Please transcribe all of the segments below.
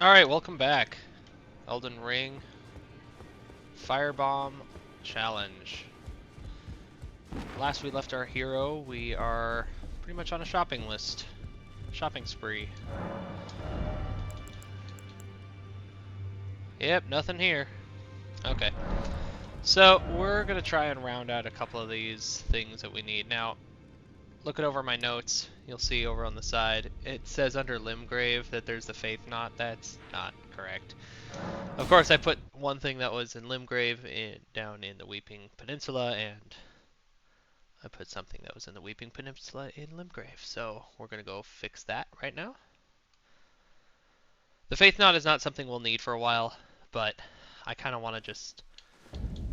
Alright, welcome back. Elden Ring Firebomb Challenge. Last we left our hero, we are pretty much on a shopping list. Shopping spree. Yep, nothing here. Okay. So, we're gonna try and round out a couple of these things that we need. Now, looking over my notes, you'll see over on the side, it says under Limgrave that there's the Faith Knot. That's not correct. Of course, I put one thing that was in Limgrave down in the Weeping Peninsula, and I put something that was in the Weeping Peninsula in Limgrave. So we're going to go fix that right now. The Faith Knot is not something we'll need for a while, but I kind of want to just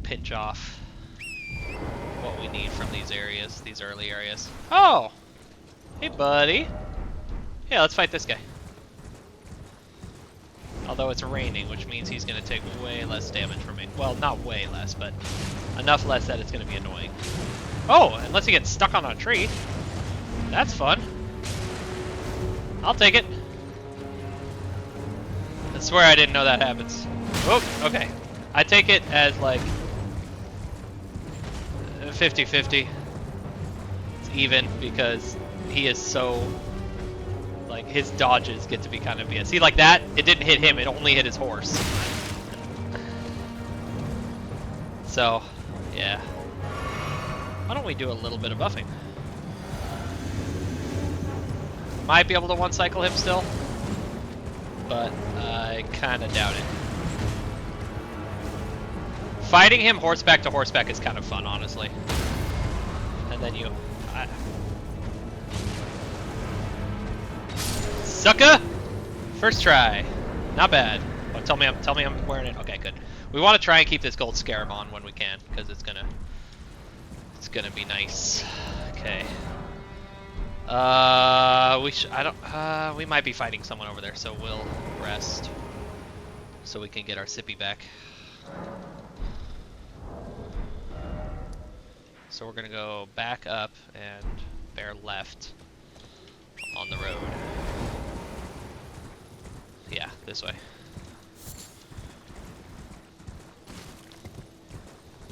pinch off what we need from these areas, these early areas. Oh! Hey, buddy. Yeah, let's fight this guy. Although it's raining, which means he's going to take way less damage from me. Well, not way less, but enough less that it's going to be annoying. Oh, unless he gets stuck on a tree. That's fun. I'll take it. I swear I didn't know that happens. Oh, okay. I take it as like 50-50. It's even because he is so... like, his dodges get to be kind of BS. See, like that, it didn't hit him, it only hit his horse. So, yeah. Why don't we do a little bit of buffing? Might be able to one-cycle him still, but I kind of doubt it. Fighting him horseback to horseback is kind of fun, honestly. And then you... Sucker! First try. Not bad. Oh, tell me I'm wearing it. Okay, good. We want to try and keep this gold scarab on when we can, because it's gonna be nice. Okay. We might be fighting someone over there, so we'll rest so we can get our sippy back. So we're gonna go back up and bear left on the road. Yeah, this way.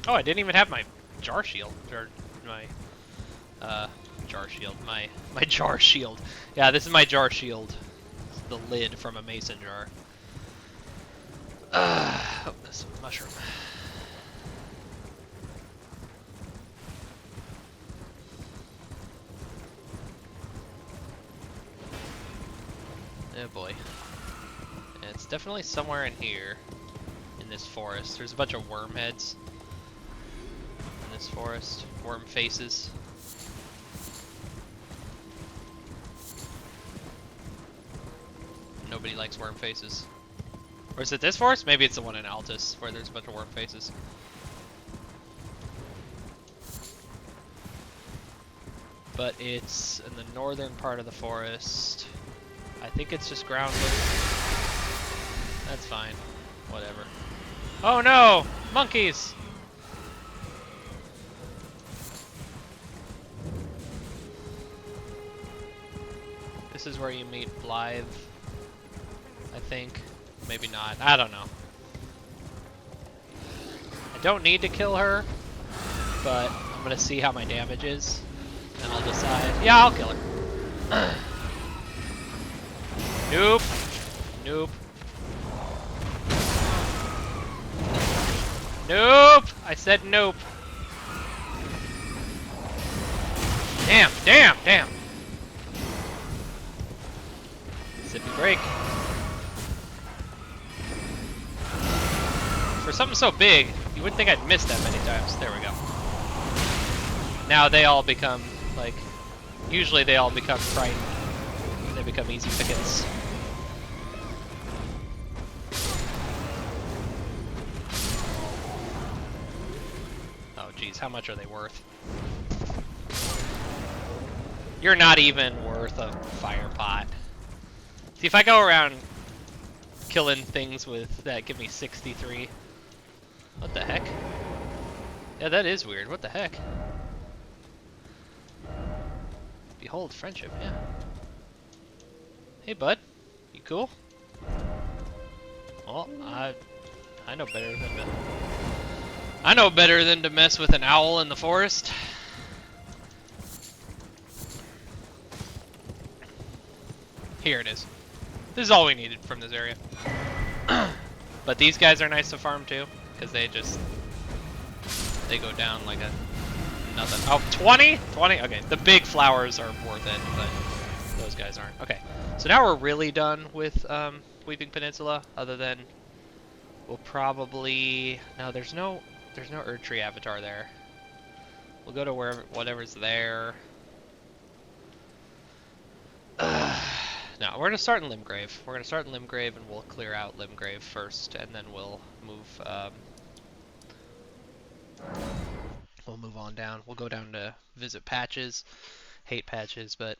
Oh, I didn't even have my jar shield, or my jar shield, my jar shield. Yeah, this is my jar shield. It's the lid from a mason jar. Oh, this mushroom. Oh boy. It's definitely somewhere in here, in this forest. There's a bunch of worm heads in this forest. Worm faces. Nobody likes worm faces. Or is it this forest? Maybe it's the one in Altus, where there's a bunch of worm faces. But it's in the northern part of the forest. I think it's just groundwood. That's fine. Whatever. Oh no! Monkeys! This is where you meet Blythe, I think. Maybe not. I don't know. I don't need to kill her, but I'm gonna see how my damage is, and I'll decide. Yeah, I'll kill her. Nope. Nope. Nope! I said nope. Damn, damn, damn. Sippy break. For something so big, you wouldn't think I'd miss that many times. There we go. Now they all become, like, usually they all become frightened. They become easy pickets. Jeez, how much are they worth? You're not even worth a fire pot. See, if I go around killing things with that give me 63. What the heck? Yeah, that is weird. What the heck? Behold friendship, yeah. Hey, bud. You cool? Well, I know better than to... I know better than to mess with an owl in the forest. Here it is. This is all we needed from this area. But these guys are nice to farm too, because they go down like a nothing. Oh, 20? 20? Okay, the big flowers are worth it, but those guys aren't. Okay, so now we're really done with Weeping Peninsula, other than we'll probably... No, there's no Erdtree avatar there. We'll go to whatever's there. No, we're gonna start in Limgrave. We're gonna start in Limgrave, and we'll clear out Limgrave first, and then we'll move on down. We'll go down to visit Patches. Hate Patches, but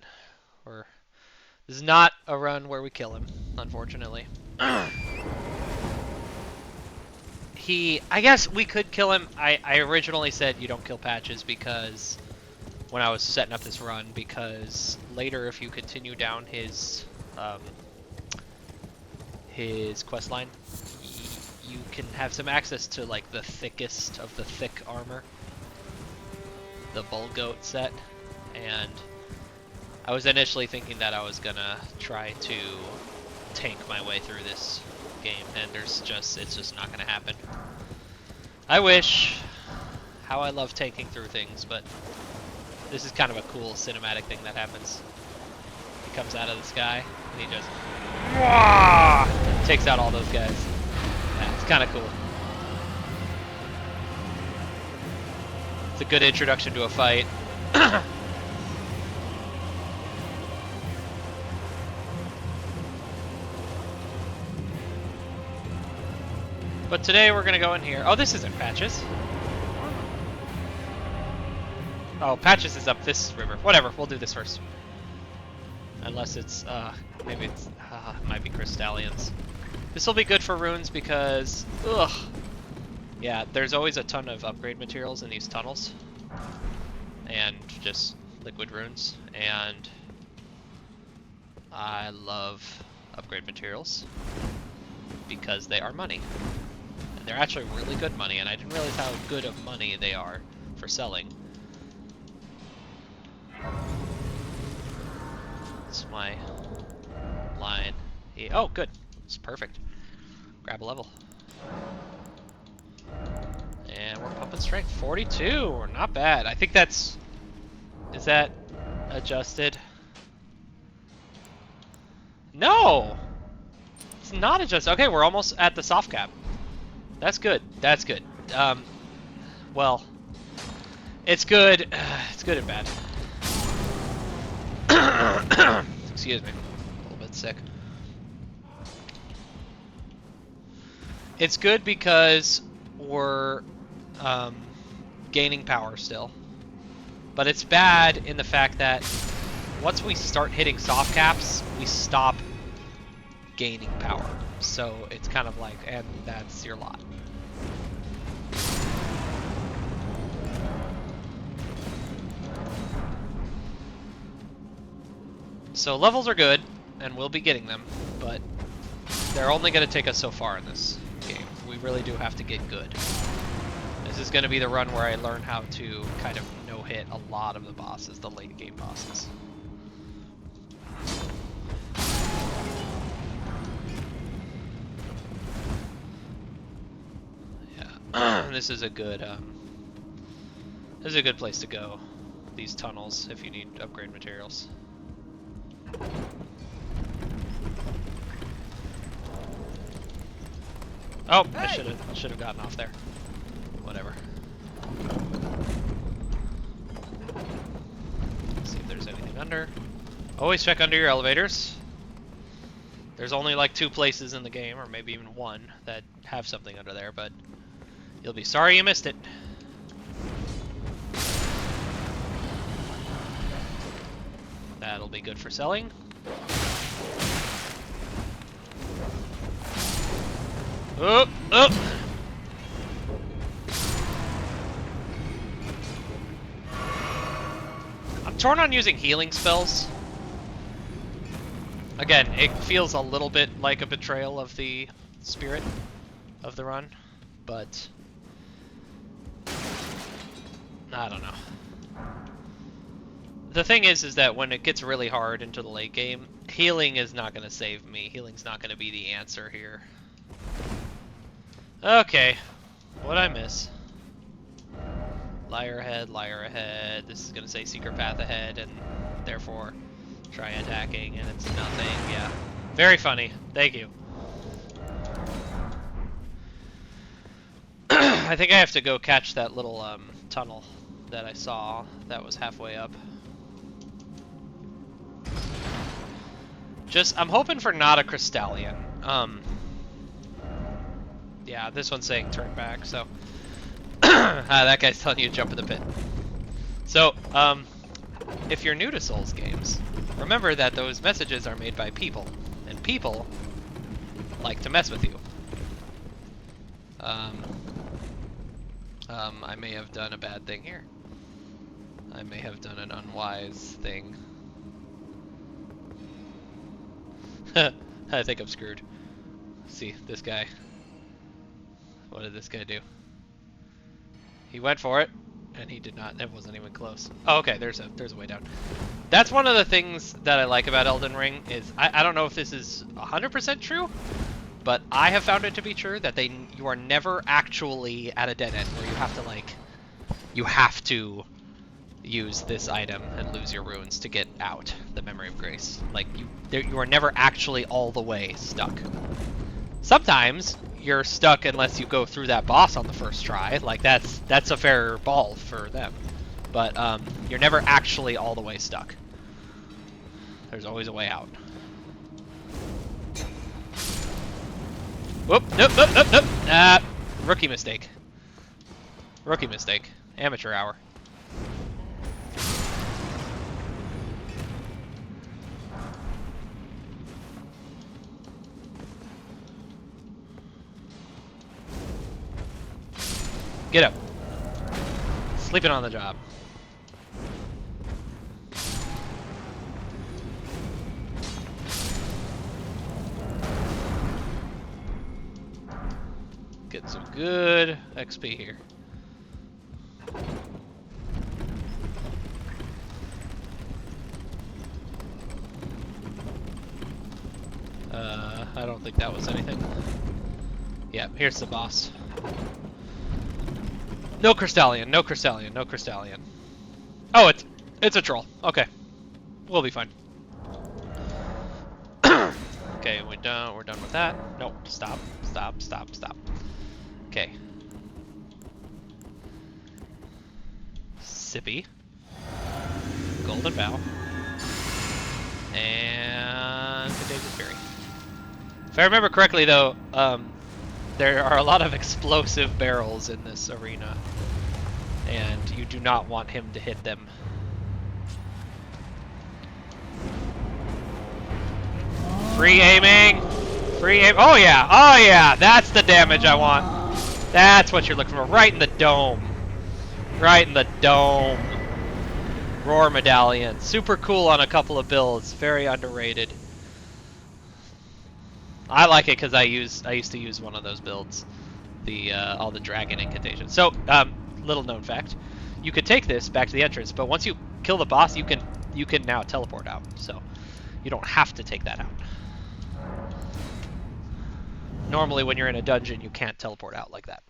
this is not a run where we kill him, unfortunately. I guess we could kill him. I originally said you don't kill Patches because when I was setting up this run, because later if you continue down his quest line, you can have some access to like the thickest of the thick armor, the Bull Goat set, and I was initially thinking that I was gonna try to tank my way through this game, and it's just not gonna happen. I wish. How I love tanking through things, but this is kind of a cool cinematic thing that happens. He comes out of the sky, and he just takes out all those guys. Yeah, it's kind of cool. It's a good introduction to a fight. But today we're gonna go in here. Oh, this isn't Patches. Oh, Patches is up this river. Whatever, we'll do this first. Unless it's, maybe it's, might be Crystallians. This will be good for runes because, ugh. Yeah, there's always a ton of upgrade materials in these tunnels. And just liquid runes. And I love upgrade materials because they are money. And they're actually really good money, and I didn't realize how good of money they are for selling. That's my line. Oh, good. It's perfect. Grab a level. And we're pumping strength. 42! Not bad. I think that's... Is that adjusted? No! It's not adjusted. Okay, we're almost at the soft cap. That's good. That's good. Well, it's good. It's good and bad. Excuse me. A little bit sick. It's good because we're gaining power still. But it's bad in the fact that once we start hitting soft caps, we stop gaining power. So it's kind of like, and that's your lot. So levels are good, and we'll be getting them, but they're only going to take us so far in this game. We really do have to get good. This is going to be the run where I learn how to kind of no-hit a lot of the bosses, the late game bosses. Yeah, this is a good place to go. These tunnels, if you need upgrade materials. Oh, hey. I should have gotten off there. Whatever. Let's see if there's anything under. Always check under your elevators. There's only like 2 places in the game, or maybe even 1, that have something under there, but you'll be sorry you missed it. That'll be good for selling. Oh, oh! I'm torn on using healing spells. Again, it feels a little bit like a betrayal of the spirit of the run, but I don't know. The thing is that when it gets really hard into the late game, healing is not going to save me. Healing's not going to be the answer here. Okay, what'd I miss? Liar ahead, liar ahead. This is going to say secret path ahead, and therefore try attacking, and it's nothing. Yeah, very funny. Thank you. I think I have to go catch that little tunnel that I saw that was halfway up. I'm hoping for not a Crystallion. Yeah, this one's saying turn back, so that guy's telling you to jump in the pit. So, if you're new to Souls games, remember that those messages are made by people, and people like to mess with you. I may have done a bad thing here. I may have done an unwise thing. I think I'm screwed. See, this guy. What did this guy do? He went for it, and he did not. It wasn't even close. Oh, okay, there's a way down. That's one of the things that I like about Elden Ring is, I don't know if this is 100% true, but I have found it to be true that you are never actually at a dead end where you have to, like, you have to use this item and lose your runes to get out the Memory of Grace. Like, you are never actually all the way stuck. Sometimes you're stuck unless you go through that boss on the first try. Like, that's a fair ball for them. But you're never actually all the way stuck. There's always a way out. Whoop, nope. Rookie mistake. Rookie mistake. Amateur hour. Get up. Sleeping on the job. Get some good XP here. I don't think that was anything. Yeah, here's the boss. No Crystallion, no Crystallion, no Crystallion. Oh, it's a troll. Okay. We'll be fine. Okay, we're done with that. Nope, stop. Okay. Sippy. Golden Bow. And Contagious Fury. If I remember correctly though, there are a lot of explosive barrels in this arena, and you do not want him to hit them. Free aiming! Free aim! Oh yeah! That's the damage I want! That's what you're looking for. Right in the dome. Right in the dome. Roar Medallion. Super cool on a couple of builds. Very underrated. I like it because I used to use one of those builds, all the dragon incantations. So, little known fact, you could take this back to the entrance, but once you kill the boss, you can now teleport out. So, you don't have to take that out. Normally, when you're in a dungeon, you can't teleport out like that.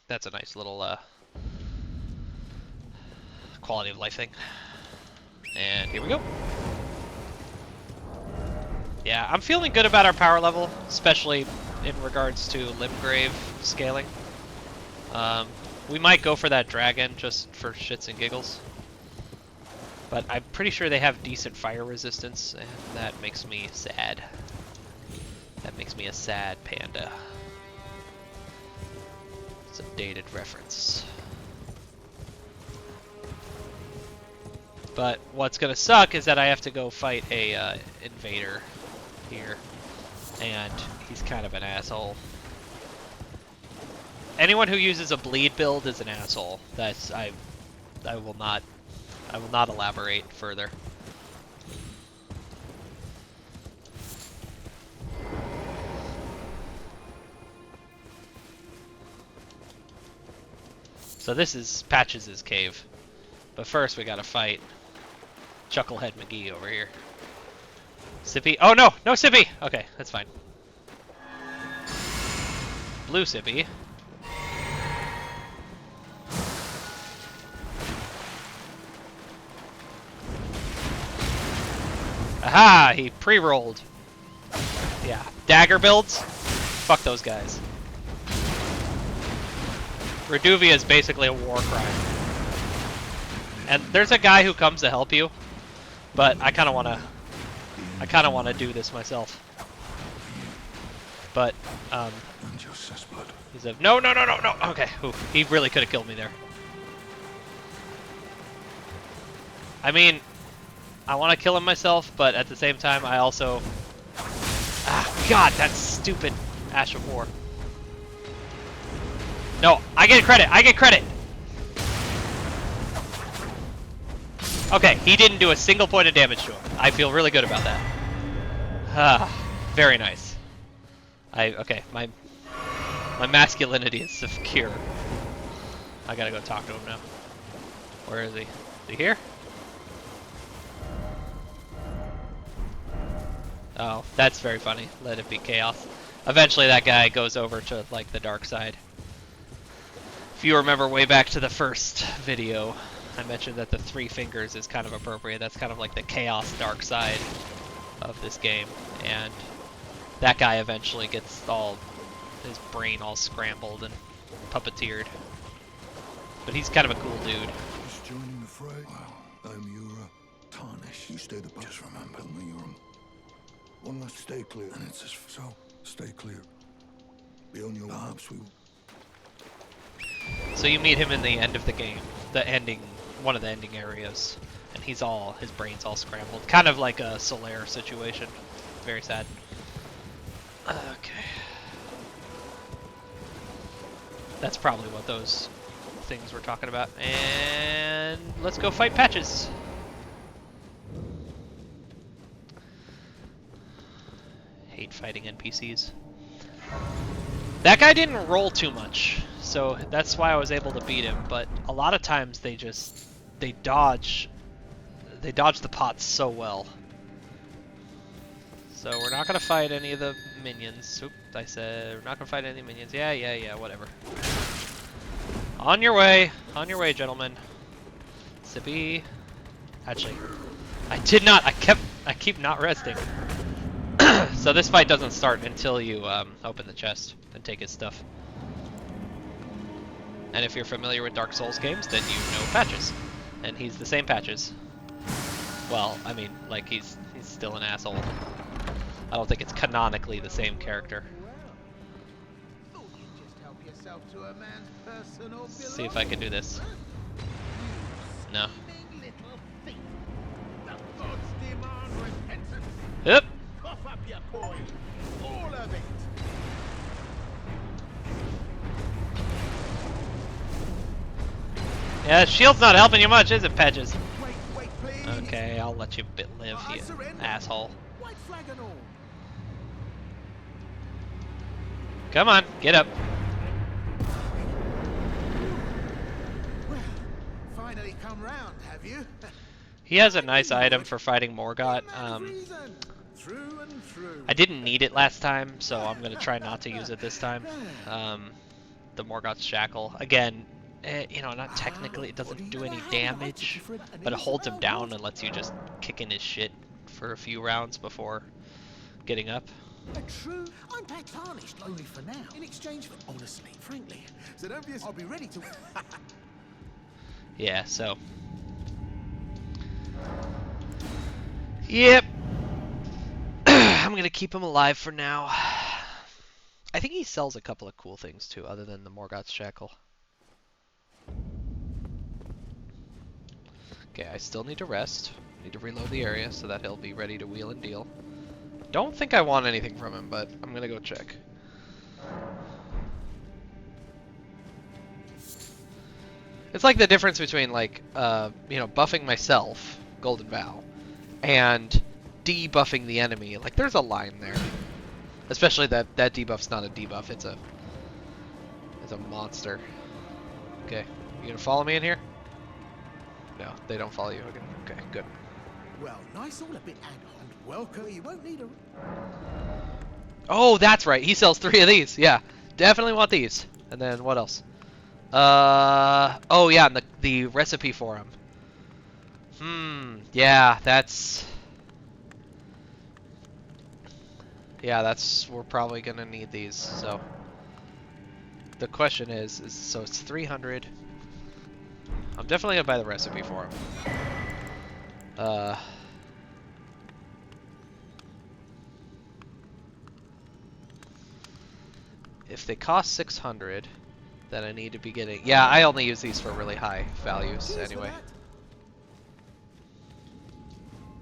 That's a nice little quality of life thing. And here we go. Yeah, I'm feeling good about our power level, especially in regards to Limgrave scaling. We might go for that dragon just for shits and giggles. But I'm pretty sure they have decent fire resistance, and that makes me sad. That makes me a sad panda. It's a dated reference. But what's gonna suck is that I have to go fight a invader here, and he's kind of an asshole. Anyone who uses a bleed build is an asshole. That's I will not elaborate further. So this is Patches' cave. But first we gotta fight Chucklehead McGee over here. Sippy. Oh no! No Sippy! Okay, that's fine. Blue Sippy. Aha! He pre-rolled. Yeah. Dagger builds? Fuck those guys. Reduvia is basically a war crime. And there's a guy who comes to help you, but I kind of want to do this myself. But he's a no. Okay, ooh, he really could have killed me there. I mean, I want to kill him myself, but at the same time, I also God, that stupid Ash of War. No, I get credit. I get credit. Okay, he didn't do a single point of damage to him. I feel really good about that. Very nice. Okay, my masculinity is secure. I gotta go talk to him now. Where is he? Is he here? Oh, that's very funny. Let it be chaos. Eventually that guy goes over to, like, the dark side. If you remember way back to the first video, I mentioned that the 3 fingers is kind of appropriate. That's kind of like the chaos dark side of this game. And that guy eventually gets his brain all scrambled and puppeteered. But he's kind of a cool dude. Just joining the fray. Wow. I'm Yura. Tarnish. You stay the boss. Just remember me, Yura. One last stay clear. And it's just so. Stay clear. Be on your arms, we will. So you meet him in the end of the game, one of the ending areas, and his brain's all scrambled, kind of like a Solaire situation. Very sad. Okay, that's probably what those things we're talking about, and let's go fight Patches. Hate fighting NPCs. That guy didn't roll too much, so that's why I was able to beat him, but a lot of times they dodge the pots so well. So we're not gonna fight any of the minions. Oop, I said we're not gonna fight any minions. Yeah, whatever. On your way, gentlemen. Sippy. Actually, I did not. I keep not resting. So this fight doesn't start until you open the chest and take his stuff. And if you're familiar with Dark Souls games, then you know Patches. And he's the same Patches. Well, I mean, like, he's still an asshole. I don't think it's canonically the same character. See if I can do this. No. Yep. Yeah, shield's not helping you much, is it, Patches? Okay, I'll let you live, you asshole. Come on, get up. Well, finally come round, have you? He has a nice item for fighting Morgott. I didn't need it last time, so I'm gonna try not to use it this time. The Morgott's Shackle. Again, you know, not technically, it doesn't do any damage, but it holds him down and lets you just kick in his shit for a few rounds before getting up. I'm tarnished only for now. In exchange for honestly, frankly. So don't be. I'll be ready to. Yeah. So. Yep. I'm gonna keep him alive for now. I think he sells a couple of cool things too, other than the Morgott's Shackle. Okay, I still need to rest. Need to reload the area so that he'll be ready to wheel and deal. Don't think I want anything from him, but I'm gonna go check. It's like the difference between, like, you know, buffing myself, Golden Vow, and debuffing the enemy. Like, there's a line there. Especially that debuff's not a debuff, it's a monster. Okay, You gonna follow me in here? No, they don't follow you. Okay, good. Well, nice all a bit ad hoc. Welcome. You won't need a... Oh, that's right. He sells 3 of these. Yeah, definitely want these. And then what else? Oh yeah, and the recipe for them. Yeah, we're probably gonna need these. So the question is so it's 300. I'm definitely gonna buy the recipe for them. If they cost 600, then I need to be getting... Yeah, I only use these for really high values Cheers for anyway.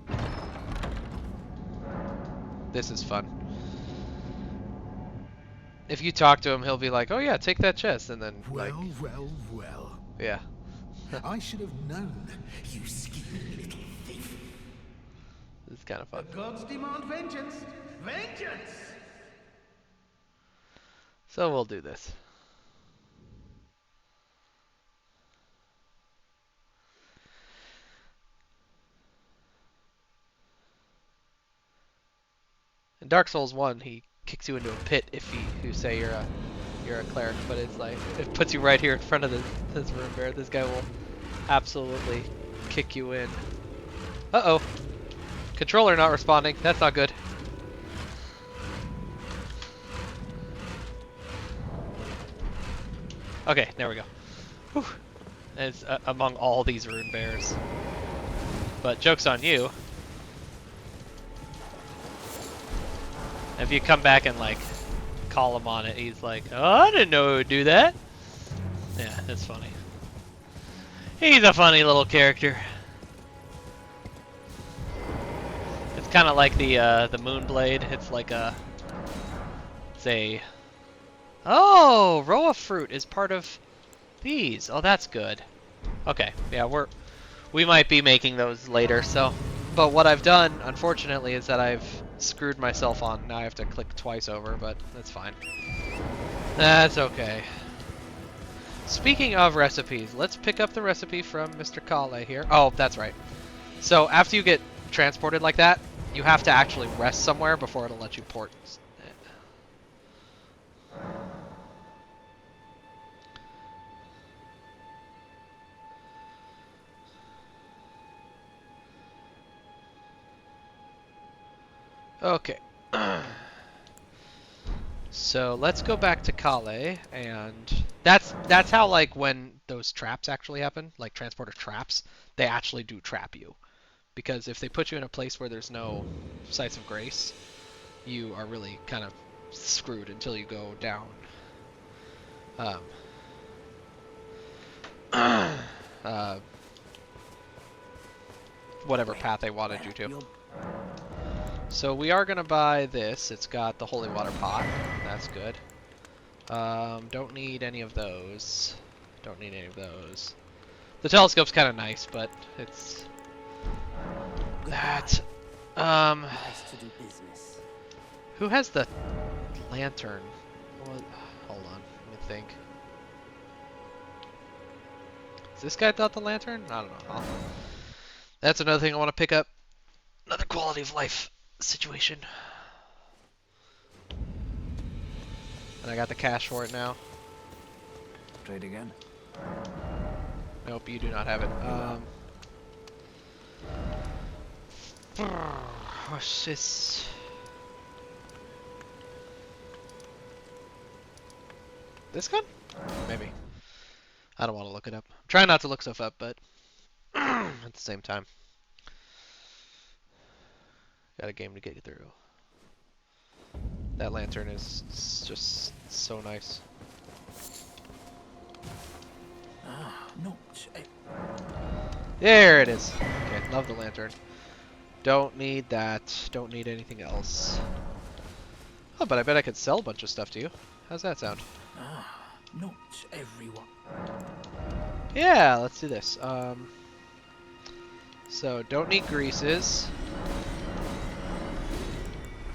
that. This is fun. If you talk to him, he'll be like, "Oh yeah, take that chest," and then like, Well. yeah. I should have known, you scheming little thief. It's kind of fun. The gods demand vengeance. Vengeance! So we'll do this. In Dark Souls 1, he kicks you into a pit if you say you're a cleric, but it's like it puts you right here in front of this room bear. This guy will absolutely kick you in. Uh-oh. Controller not responding. That's not good. Okay, there we go. Whew. It's among all these rune bears. But joke's on you. If you come back and like call him on it, he's like, "Oh, I didn't know it would do that." Yeah, that's funny. He's a funny little character. It's kind of like the Moonblade. It's like it's a... Oh, Roa fruit is part of these. Oh, that's good. Okay, yeah, we might be making those later. So, but what I've done, unfortunately, is that I've screwed myself on. Now I have to click twice over, but that's fine. That's okay. Speaking of recipes, let's pick up the recipe from Mr. Kale here. Oh, that's right. So after you get transported like that, you have to actually rest somewhere before it'll let you port. Okay. So let's go back to Kale, and that's how, like, when those traps actually happen, like transporter traps, they actually do trap you. Because if they put you in a place where there's no sites of grace, you are really kind of screwed until you go down. Whatever path they wanted you to. So we are going to buy this. It's got the holy water pot. That's good. Don't need any of those. Don't need any of those. The telescope's kind of nice, but it's... That... Nice to do business. Who has the lantern? Well, hold on, let me think. Is this guy got the lantern? I don't know. That's another thing I want to pick up. Another quality of life situation. And I got the cash for it now. Trade again. Nope, you do not have it. What's this? This gun? Maybe. I don't want to look it up. I'm trying not to look stuff up, but at the same time. Got a game to get through. That lantern is just so nice. Not... There it is. Okay, love the lantern. Don't need that. Don't need anything else. Oh, but I bet I could sell a bunch of stuff to you. How's that sound? Not everyone. Yeah, let's do this. So, don't need greases.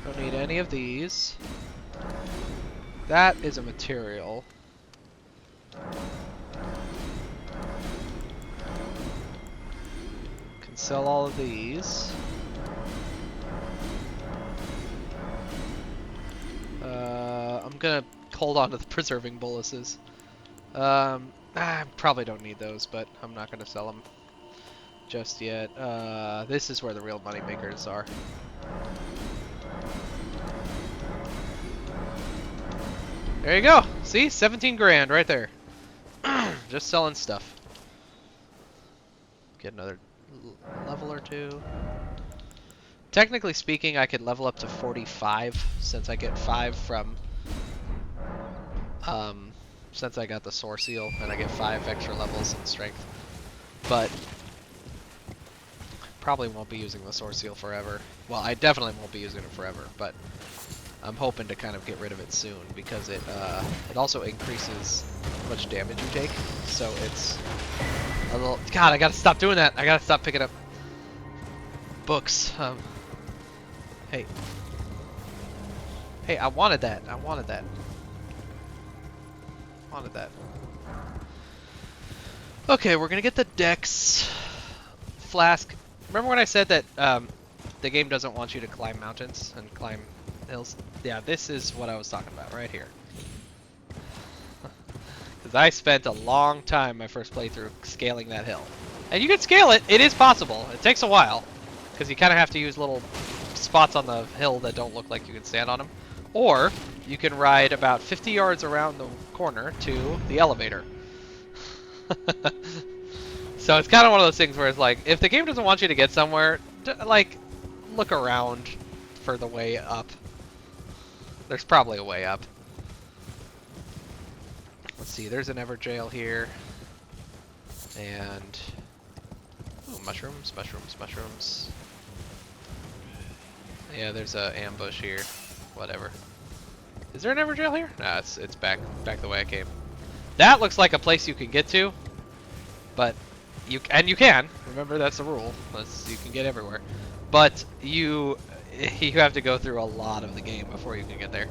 Don't need any of these. That is a material. sell all of these. I'm gonna hold on to the preserving boluses. I probably don't need those, but I'm not gonna sell them just yet. This is where the real money makers are. There you go. See, 17 grand right there. Just selling stuff. Get another level or two. Technically speaking, I could level up to 45 since I get 5 from since I got the Source Seal and I get 5 extra levels in strength. But probably won't be using the Source Seal forever. Well, I definitely won't be using it forever, but I'm hoping to kind of get rid of it soon because it also increases how much damage you take. So it's a little. God, I gotta stop doing that. I gotta stop picking up books. Hey, I wanted that. I wanted that. Wanted that. Okay, we're gonna get the Dex Flask. Remember when I said that the game doesn't want you to climb mountains and climb hills? Yeah, this is what I was talking about right here. Because I spent a long time my first playthrough scaling that hill. And you can scale it. It is possible. It takes a while. Because you kind of have to use little spots on the hill that don't look like you can stand on them. Or you can ride about 50 yards around the corner to the elevator. So it's kind of one of those things where it's like, if the game doesn't want you to get somewhere, like, look around for the way up. There's probably a way up. Let's see, there's an Everjail here. And... ooh, mushrooms, mushrooms, mushrooms. Yeah, there's a ambush here. Whatever. Is there an Everjail here? Nah, it's back the way I came. That looks like a place you can get to, but you can. Remember, that's the rule. You can get everywhere, but you have to go through a lot of the game before you can get there.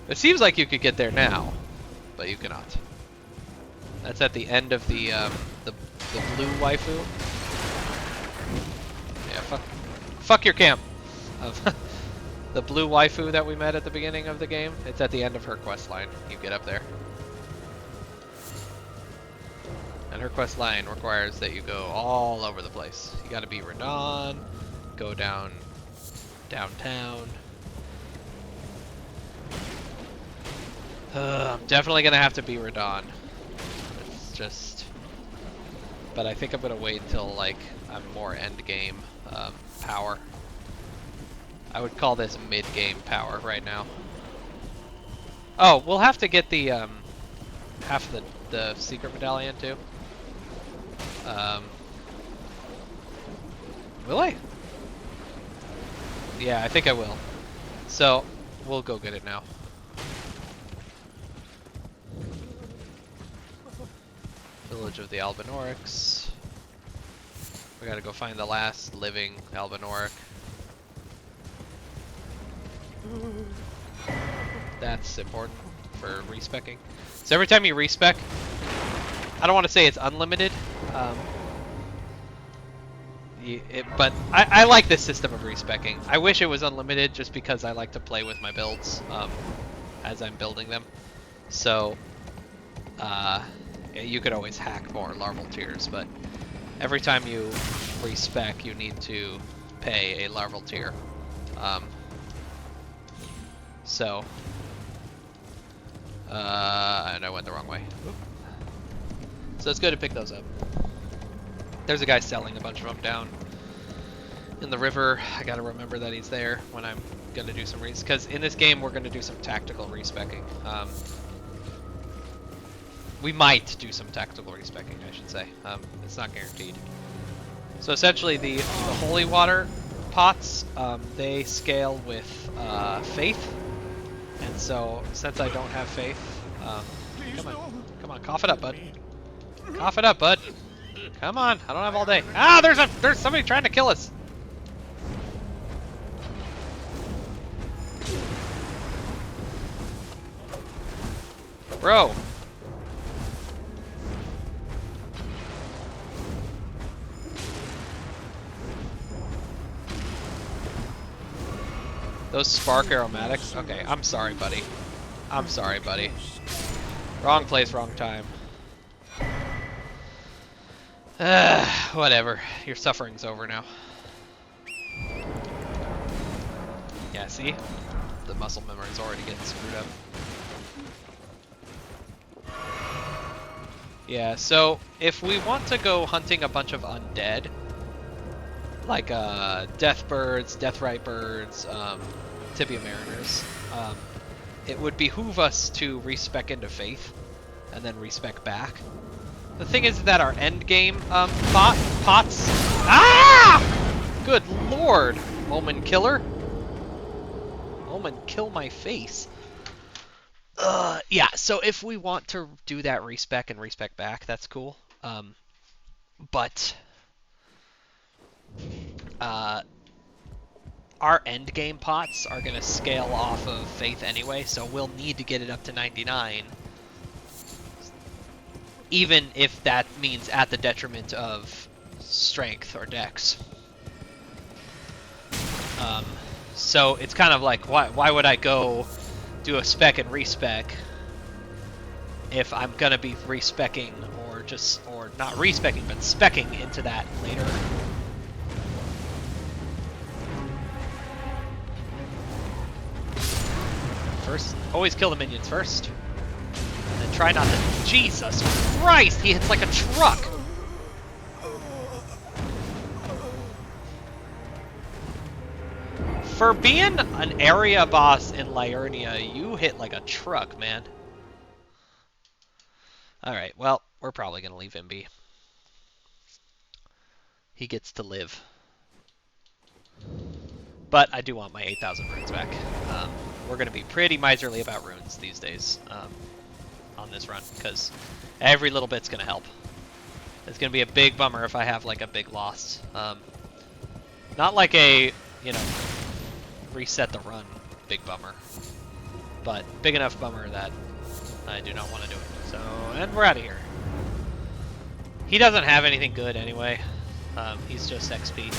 It seems like you could get there now, but you cannot. That's at the end of the blue waifu. Yeah, fuck your camp. Of the blue waifu that we met at the beginning of the game. It's at the end of her quest line. You get up there. And her quest line requires that you go all over the place. You gotta be Radon, go downtown. I'm definitely gonna have to be Radon. It's just... but I think I'm gonna wait until, like, I'm more end game power. I would call this mid-game power right now. Oh, we'll have to get the half of the secret medallion too. Will I? Yeah, I think I will. So we'll go get it now. Village of the Albinorics. We gotta go find the last living Albinoric. That's important for respecking. So every time you respec, I don't want to say it's unlimited, but I like this system of respecking. I wish it was unlimited just because I like to play with my builds as I'm building them. So you could always hack more larval tiers, but every time you respec, you need to pay a larval tier. And I went the wrong way. Oop. So it's good to pick those up. There's a guy selling a bunch of them down in the river. I gotta remember that he's there when I'm gonna do some because in this game we're gonna do some tactical respecking. We might do some tactical respecking, I should say. It's not guaranteed. So essentially the holy water pots, they scale with faith. And so, since I don't have faith, come on, cough it up, bud. Cough it up, bud. Come on, I don't have all day. Ah, there's somebody trying to kill us. Bro. Those spark aromatics? Okay, I'm sorry, buddy. I'm sorry, buddy. Wrong place, wrong time. Whatever. Your suffering's over now. Yeah, see? The muscle memory's already getting screwed up. Yeah, so if we want to go hunting a bunch of undead, like death birds, deathrite birds, tibia mariners, it would behoove us to respec into faith and then respec back. The thing is that our end game pots. Ah! Good lord, Omen killer. Omen, kill my face. Yeah, so if we want to do that respec and respec back, that's cool. But our end game pots are going to scale off of faith anyway, so we'll need to get it up to 99. Even if that means at the detriment of strength or dex. So it's kind of like, why would I go do a spec and respec if I'm gonna be respecking or not respecking but specking into that later? First, always kill the minions first. And then try not to. Jesus Christ, he hits like a truck. For being an area boss in Liurnia, you hit like a truck, man. Alright, well, we're probably going to leave him be. He gets to live. But I do want my 8,000 runes back. We're going to be pretty miserly about runes these days on this run, because every little bit's going to help. It's going to be a big bummer if I have like a big loss. Not like a, you know, reset the run big bummer, but big enough bummer that I do not want to do it. So, and we're out of here. He doesn't have anything good anyway. He's just XP.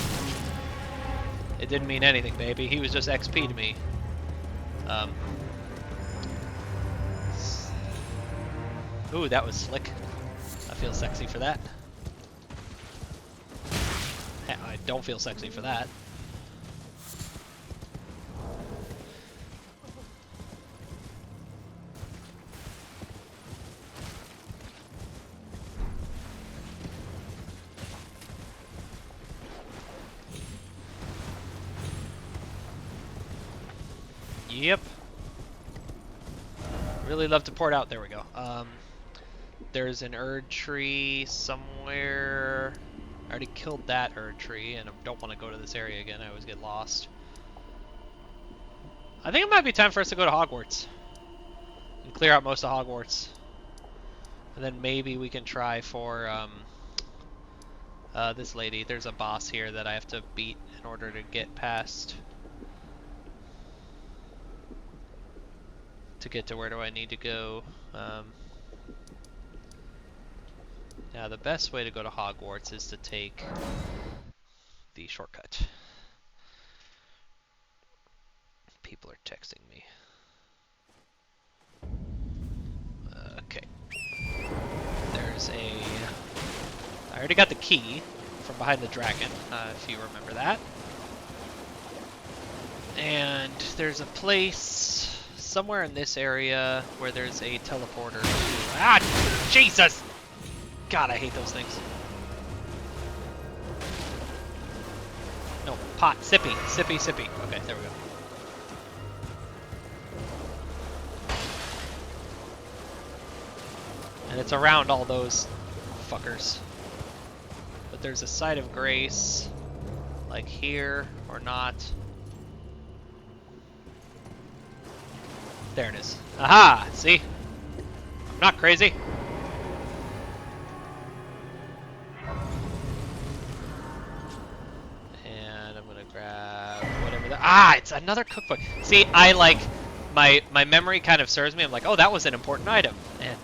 It didn't mean anything, baby. He was just XP to me. Ooh, that was slick. I feel sexy for that. I don't feel sexy for that. Yep. Really love to port out. There we go. There's an Erd tree somewhere. I already killed that Erd tree, and I don't want to go to this area again. I always get lost. I think it might be time for us to go to Hogwarts and clear out most of Hogwarts. And then maybe we can try for this lady. There's a boss here that I have to beat in order to get past. To get to where do I need to go? Now the best way to go to Hogwarts is to take the shortcut. People are texting me. Okay. There's a... I already got the key from behind the dragon, if you remember that. And there's a place somewhere in this area where there's a teleporter. Ah, Jesus! God, I hate those things. No, pot, sippy, sippy, sippy. Okay, there we go. And it's around all those fuckers. But there's a site of grace, like here, or not. There it is. Aha! See? I'm not crazy. And I'm gonna grab whatever that... Ah! It's another cookbook. See, I like... My memory kind of serves me. I'm like, oh, that was an important item. And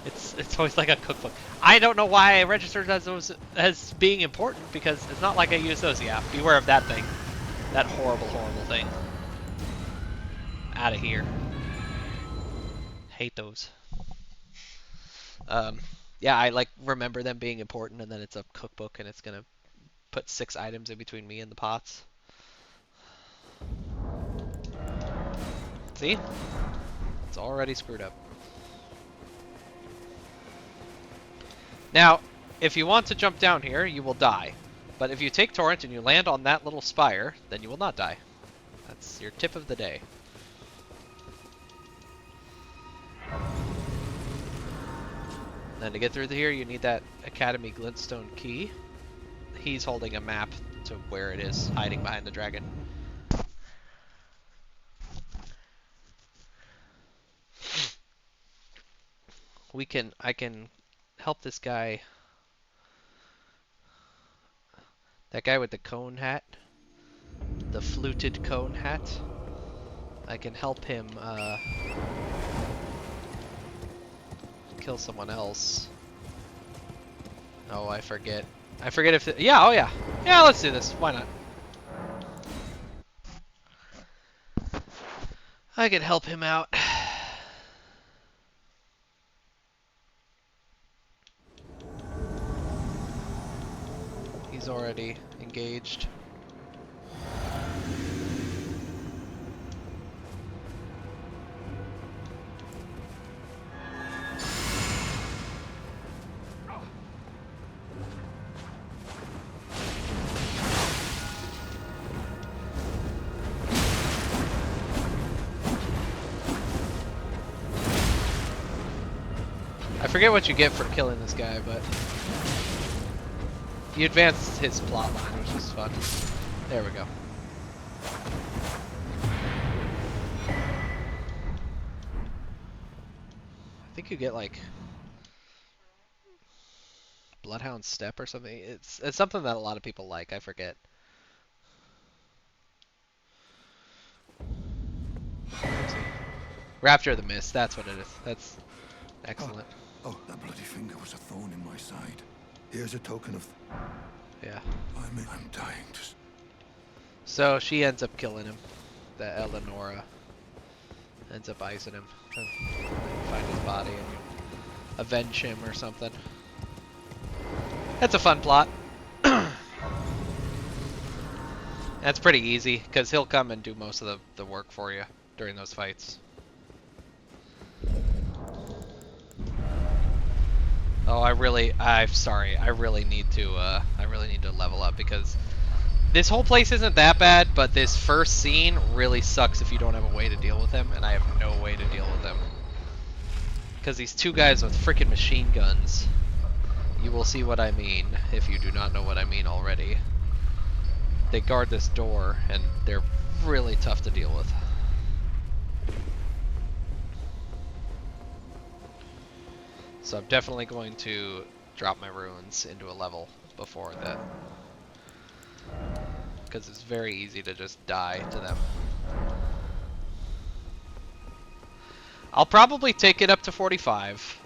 it's always like a cookbook. I don't know why I registered as being important, because it's not like I use those. Yeah, beware of that thing. That horrible, horrible thing. out of here. Hate those. Yeah, I like remember them being important, and then it's a cookbook, and it's gonna put 6 items in between me and the pots. See? It's already screwed up. Now, if you want to jump down here, you will die. But if you take Torrent and you land on that little spire, then you will not die. That's your tip of the day. Then to get through here, you need that Academy Glintstone key. He's holding a map to where it is, hiding behind the dragon. I can help this guy. That guy with the cone hat. The fluted cone hat. I can help him, kill someone else. Oh, I forget. I forget if... yeah, oh yeah. Yeah, let's do this. Why not? I can help him out. He's already engaged. I forget what you get for killing this guy, but you advanced his plot line, which is fun. There we go. I think you get like Bloodhound Step or something. It's something that a lot of people like. I forget. Rapture of the Mist. That's what it is. That's excellent. Oh, that bloody finger was a thorn in my side. Here's a token of... Yeah. I'm dying to... So she ends up killing him. The Eleonora ends up icing him. And find his body and avenge him or something. That's a fun plot. That's pretty easy, because he'll come and do most of the work for you during those fights. Oh, I'm sorry. I really need to level up, because this whole place isn't that bad, but this first scene really sucks if you don't have a way to deal with him, and I have no way to deal with him. Because these 2 guys with freaking machine guns, you will see what I mean if you do not know what I mean already. They guard this door, and they're really tough to deal with. So I'm definitely going to drop my runes into a level before that. Because it's very easy to just die to them. I'll probably take it up to 45.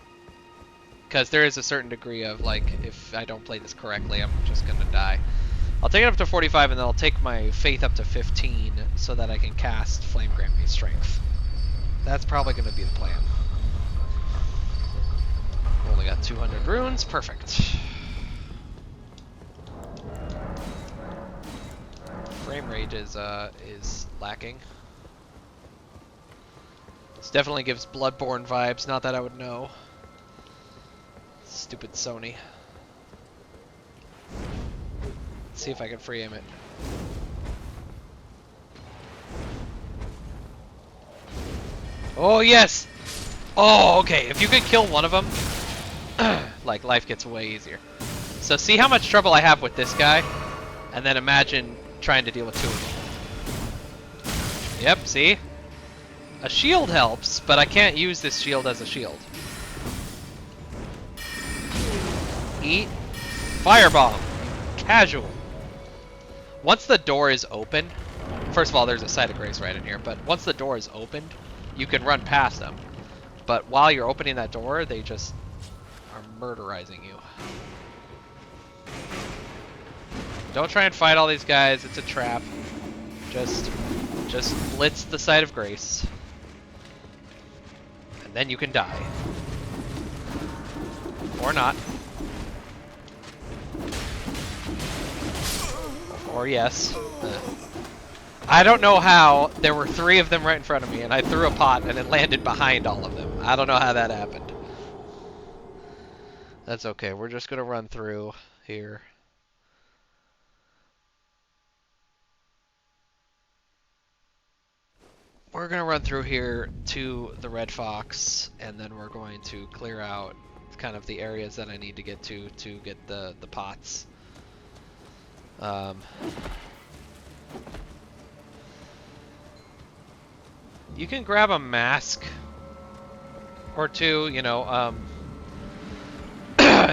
Because there is a certain degree of, like, if I don't play this correctly, I'm just going to die. I'll take it up to 45, and then I'll take my faith up to 15 so that I can cast Flame Grant Me Strength. That's probably going to be the plan. Only got 200 runes. Perfect. Frame rate is lacking. This definitely gives Bloodborne vibes, not that I would know. Stupid Sony. Let's see if I can free aim it. Oh, yes! Oh, okay. If you could kill one of them, like, life gets way easier. So see how much trouble I have with this guy? And then imagine trying to deal with 2 of them. Yep, see? A shield helps, but I can't use this shield as a shield. Eat. Firebomb. Casual. Once the door is open, first of all, there's a site of grace right in here, but once the door is opened, you can run past them. But while you're opening that door, they just are murderizing you. Don't try and fight all these guys, it's a trap. Just blitz the site of grace. Then you can die. Or not. Or yes. I don't know how there were 3 of them right in front of me, and I threw a pot and it landed behind all of them. I don't know how that happened. That's okay. We're just going to run through here. We're going to run through here to the Red Fox, and then we're going to clear out kind of the areas that I need to get to get the pots. You can grab a mask or 2, you know,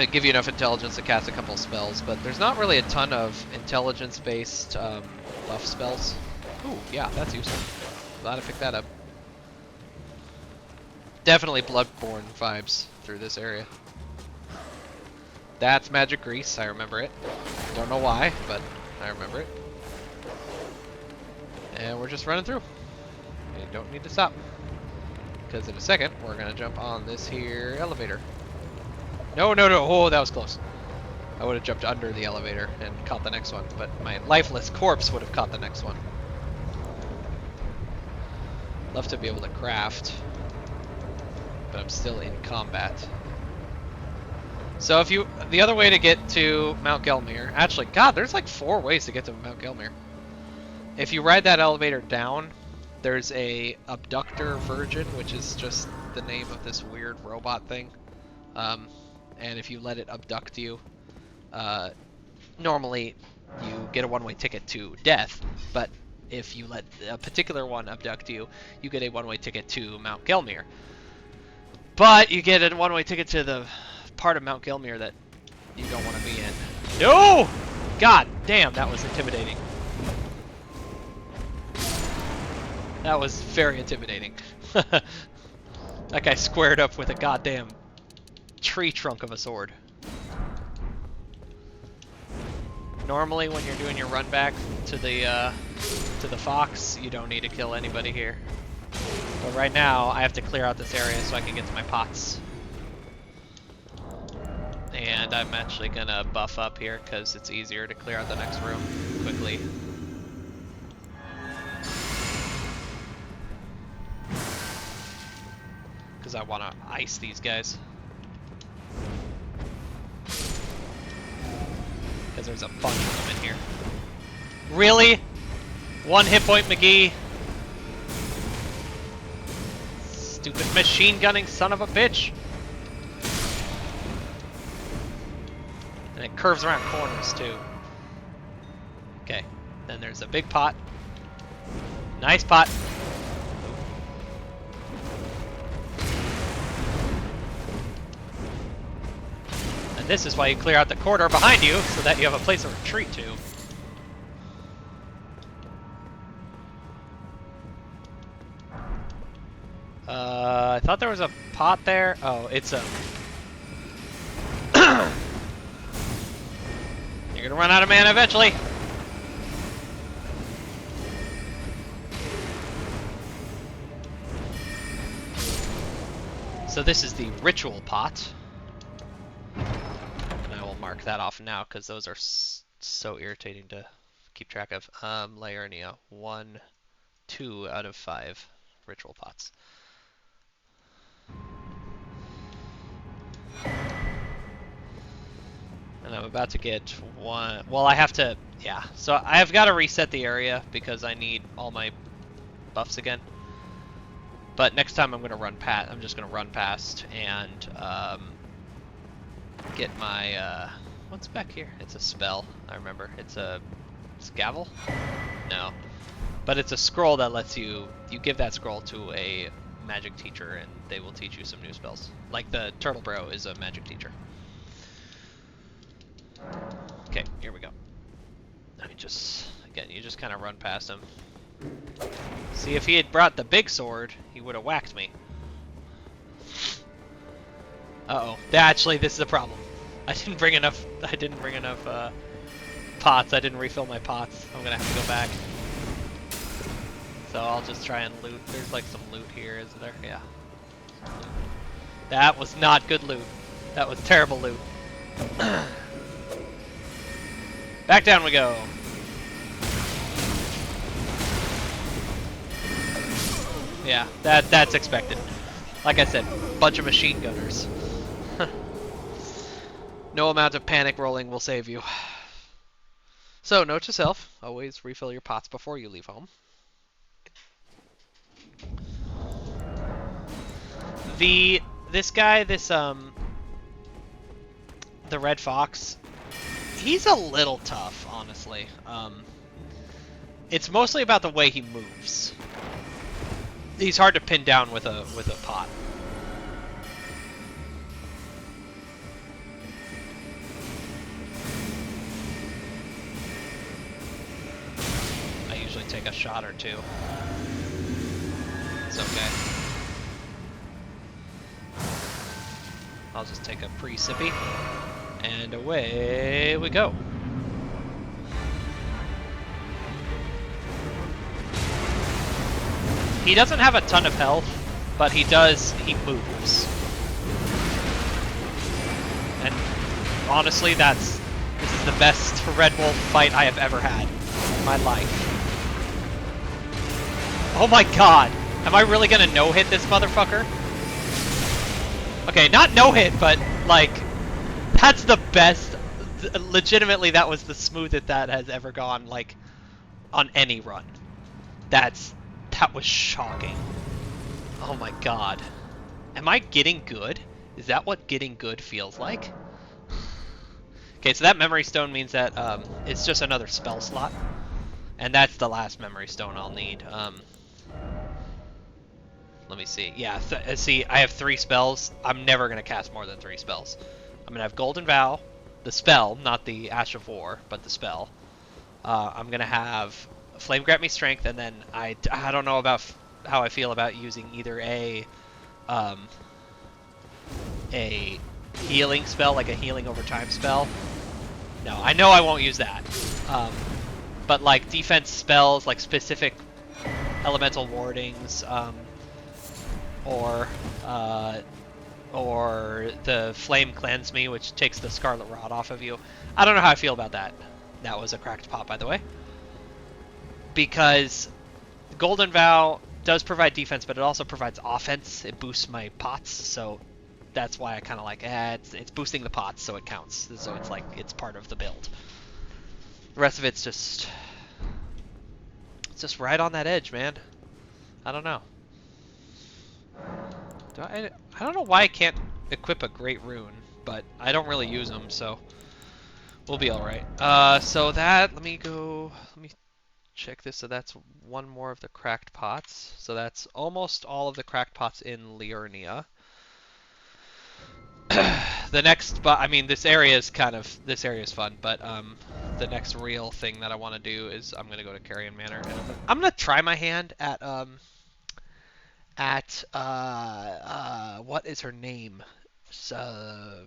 give you enough intelligence to cast a couple spells, but there's not really a ton of intelligence-based buff spells. Ooh, yeah, that's useful. Glad I picked that up. Definitely Bloodborne vibes through this area. That's magic grease, I remember it. Don't know why, but I remember it. And we're just running through. You don't need to stop. Because in a second, we're going to jump on this here elevator. No, no, no. Oh, that was close. I would have jumped under the elevator and caught the next one, but my lifeless corpse would have caught the next one. Love to be able to craft, but I'm still in combat. So if you, the other way to get to Mount Gelmir, actually, God, there's like 4 ways to get to Mount Gelmir. If you ride that elevator down, there's a abductor virgin, which is just the name of this weird robot thing. And if you let it abduct you, normally you get a one-way ticket to death, but if you let a particular one abduct you, you get a one-way ticket to Mount Gelmir. But you get a one-way ticket to the part of Mount Gelmir that you don't want to be in. No! God damn, that was intimidating. That was very intimidating. That guy squared up with a goddamn tree trunk of a sword. Normally, when you're doing your run back to the fox, you don't need to kill anybody here. But right now, I have to clear out this area so I can get to my pots. And I'm actually gonna buff up here because it's easier to clear out the next room quickly. Because I want to ice these guys. Because there's a bunch of them in here. Really? 1 hit point McGee? Stupid machine gunning son of a bitch! And it curves around corners too. Okay, then there's a big pot. Nice pot. And this is why you clear out the corridor behind you, so that you have a place to retreat to. I thought there was a pot there. Oh, it's a... You're gonna run out of mana eventually. So this is the ritual pot. And I will mark that off now because those are so irritating to keep track of. Laernia, 1, 2 out of 5 ritual pots. And I'm about to get 1. Well, I have to, yeah. So I've got to reset the area because I need all my buffs again. But next time I'm gonna run past. I'm just gonna run past and get my what's back here? It's a spell. I remember. It's a gavel? No, but it's a scroll that lets you give that scroll to a magic teacher and they will teach you some new spells. Like the turtle bro is a magic teacher. Okay, here we go. Let me just again. You just kind of run past him. See, if he had brought the big sword, he would have whacked me. Uh-oh. Actually, this is a problem. I didn't bring enough pots. I didn't refill my pots. I'm gonna have to go back. So I'll just try and loot. There's like some loot here, is there? Yeah. That was not good loot. That was terrible loot. Back down we go. Yeah, that's expected. Like I said, bunch of machine gunners. No amount of panic rolling will save you. So, note to self, always refill your pots before you leave home. This guy, the Red Fox, he's a little tough, honestly. It's mostly about the way he moves. He's hard to pin down with a pot. I usually take a shot or two. It's okay. I'll just take a pre-sippy, and away we go. He doesn't have a ton of health, but he moves. And honestly, this is the best Red Wolf fight I have ever had in my life. Oh my god! Am I really gonna no-hit this motherfucker? Okay, not no-hit, but, like, that's the best. Legitimately, that was the smoothest that has ever gone, like, on any run. That was shocking. Oh my god. Am I getting good? Is that what getting good feels like? Okay, so that memory stone means that it's just another spell slot. And that's the last memory stone I'll need. Let me see. Yeah, see, I have 3 spells. I'm never going to cast more than 3 spells. I'm going to have Golden Vow, the spell, not the Ash of War, but the spell. I'm going to have Flame Grant Me Strength, and then I don't know about how I feel about using either a healing spell, like a healing over time spell. No, I know I won't use that. But like defense spells, like specific elemental wardings, or the Flame Cleanse Me, which takes the Scarlet Rot off of you. I don't know how I feel about that. That was a cracked pot, by the way. Because Golden Vow does provide defense, but it also provides offense. It boosts my pots, so that's why I kind of like, it's boosting the pots, so it counts. So it's like, it's part of the build. The rest of it's just right on that edge, man. I don't know. I don't know why I can't equip a Great Rune, but I don't really use them, so we'll be alright. So let me check this. So that's one more of the cracked pots. So that's almost all of the cracked pots in Liurnia. The next, I mean, this area is fun, but the next real thing that I want to do is I'm gonna go to Carrion Manor, and I'm gonna try my hand at what is her name?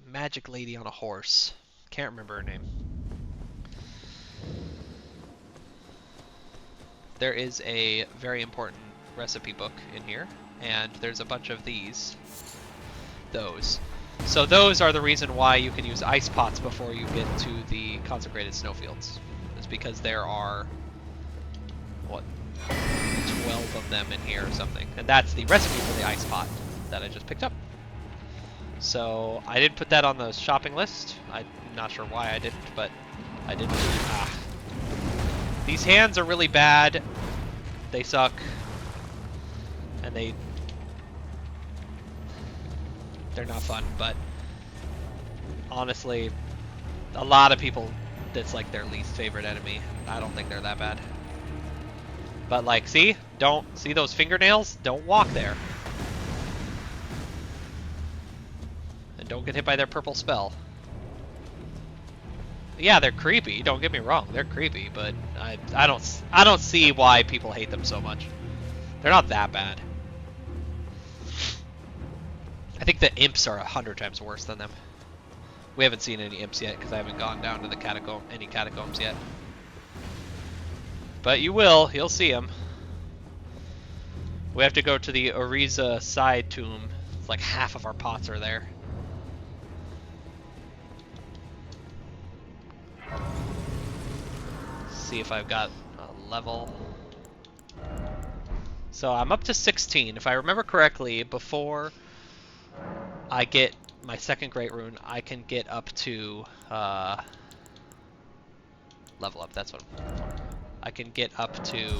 Magic lady on a horse. Can't remember her name. There is a very important recipe book in here, and there's a bunch of those. So those are the reason why you can use ice pots before you get to the consecrated snowfields. It's because there are, what, 12 of them in here or something. And that's the recipe for the ice pot that I just picked up. So I didn't put that on the shopping list. I'm not sure why I didn't, but I didn't. These hands are really bad. They suck. And they're not fun, but honestly, a lot of people, that's like their least favorite enemy. I don't think they're that bad. But like, see those fingernails? Don't walk there. And don't get hit by their purple spell. Yeah, they're creepy. Don't get me wrong, they're creepy, but I don't see why people hate them so much. They're not that bad. I think the imps are 100 times worse than them. We haven't seen any imps yet because I haven't gone down to the any catacombs yet. But you'll see them. We have to go to the Oriza side tomb It's like half of our pots are there. See if I've got a level. So I'm up to 16. If I remember correctly, before I get my second Great Rune, I can get up to level up. That's what I'm looking for. I can get up to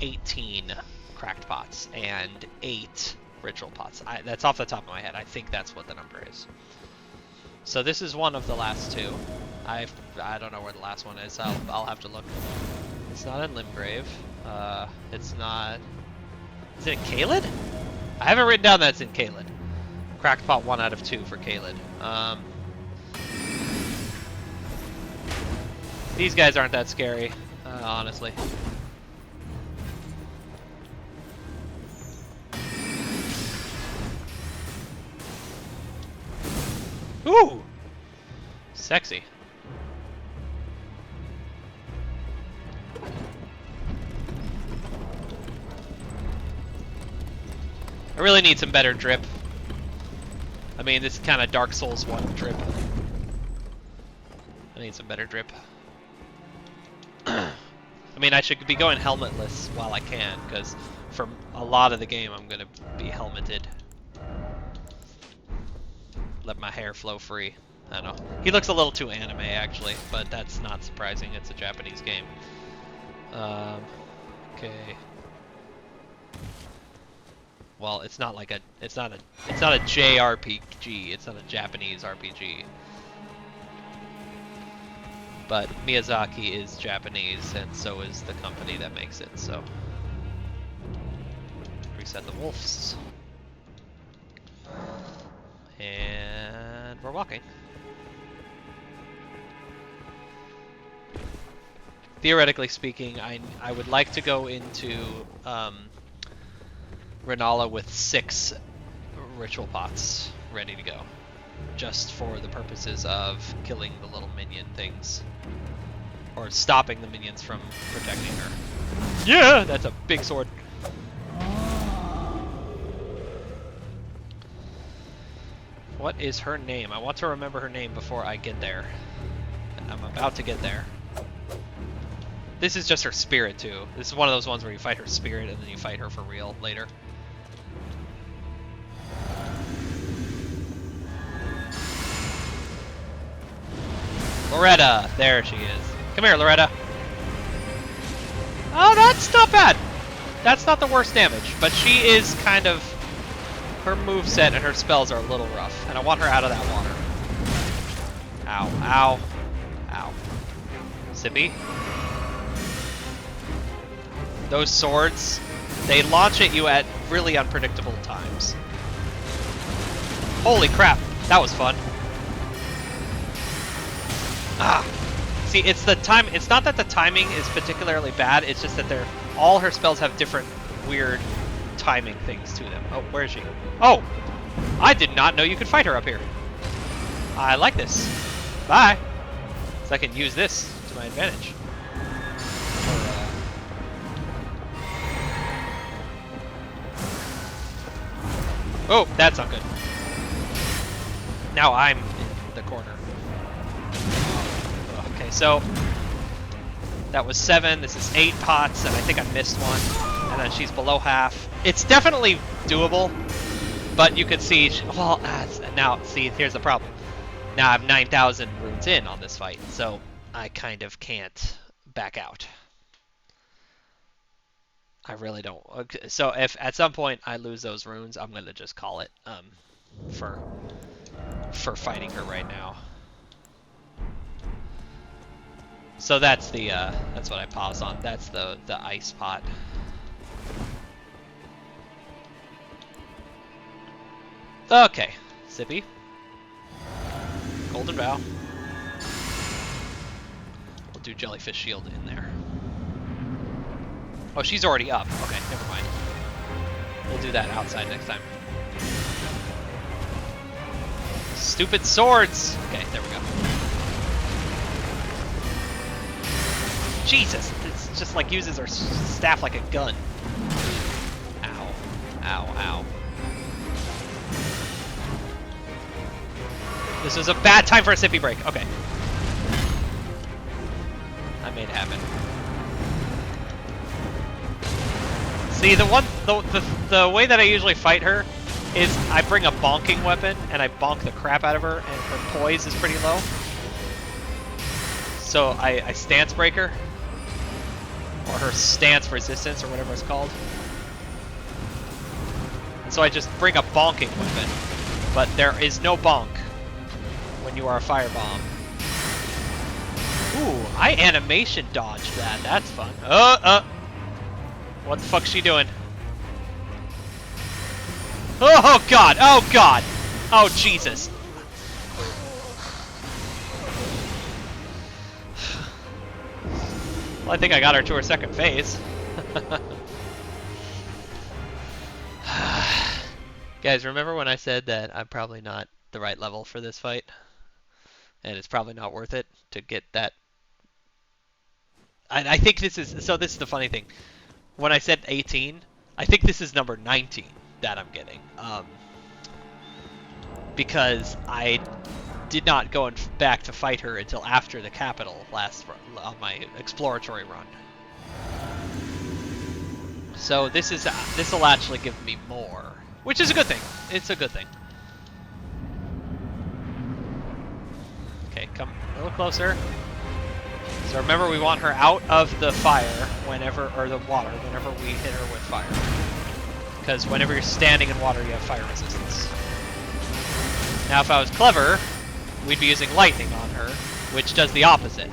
18 cracked pots and 8 ritual pots. That's off the top of my head. I think that's what the number is. So this is one of the last two. I don't know where the last one is. I'll have to look. It's not in Limgrave. It's not. Is it in Caelid? I haven't written down that it's in Caelid. Cracked pot 1 out of 2 for Caelid. These guys aren't that scary, honestly. Ooh! Sexy. I really need some better drip. I mean, this is kind of Dark Souls 1 drip. I need some better drip. I mean, I should be going helmetless while I can, because for a lot of the game I'm going to be helmeted. Let my hair flow free. I don't know. He looks a little too anime, actually, but that's not surprising. It's a Japanese game. Okay. Well, it's not like it's not a JRPG. It's not a Japanese RPG. But Miyazaki is Japanese, and so is the company that makes it. So reset the wolves, and we're walking. Theoretically speaking, I would like to go into Renala with 6 ritual pots ready to go, just for the purposes of killing the little minion things, or stopping the minions from protecting her. Yeah, that's a big sword. What is her name? I want to remember her name before I get there. And I'm about to get there. This is just her spirit, too. This is one of those ones where you fight her spirit and then you fight her for real later. Loretta! There she is. Come here, Loretta. Oh, that's not bad. That's not the worst damage, but she is kind of... Her moveset and her spells are a little rough, and I want her out of that water. Ow, ow, ow. Sippy. Those swords, they launch at you at really unpredictable times. Holy crap, that was fun. Ah, see, it's the time. It's not that the timing is particularly bad. It's just that all her spells have different weird timing things to them. Oh, where is she? Oh, I did not know you could fight her up here. I like this. Bye. So I can use this to my advantage. Oh, that's not good. Now I'm in the corner. Okay, so that was 7. This is 8 pots, and I think I missed one. And then she's below half. It's definitely doable, but you can see. Well, now see, here's the problem. Now I have 9,000 runes in on this fight, so I kind of can't back out. I really don't. Okay, so if at some point I lose those runes, I'm gonna just call it for fighting her right now. So that's the that's what I pause on. That's the ice pot. Okay, Sippy. Golden Bow. We'll do Jellyfish Shield in there. Oh, she's already up. Okay, never mind. We'll do that outside next time. Stupid swords! Okay, there we go. Jesus, it's just like uses her staff like a gun. Ow. Ow, ow. This was a bad time for a sippy break. Okay. I made it happen. See, the way that I usually fight her is I bring a bonking weapon and I bonk the crap out of her, and her poise is pretty low. So I stance break her, or her stance resistance, or whatever it's called. And so I just bring a bonking weapon, but there is no bonk when you are a firebomb. Ooh, I animation dodged that. That's fun. What the fuck's she doing? Oh god! Oh god! Oh Jesus! Well, I think I got her to her second phase. Guys, remember when I said that I'm probably not the right level for this fight? And it's probably not worth it to get that. I think this is, so this is the funny thing. When I said 18, I think this is number 19 that I'm getting. Because I did not go back to fight her until after the capital on my exploratory run. So this will actually give me more, which is a good thing. It's a good thing. Okay, come a little closer. So remember, we want her out of the fire whenever, or the water, whenever we hit her with fire. Because whenever you're standing in water, you have fire resistance. Now, if I was clever, we'd be using lightning on her, which does the opposite.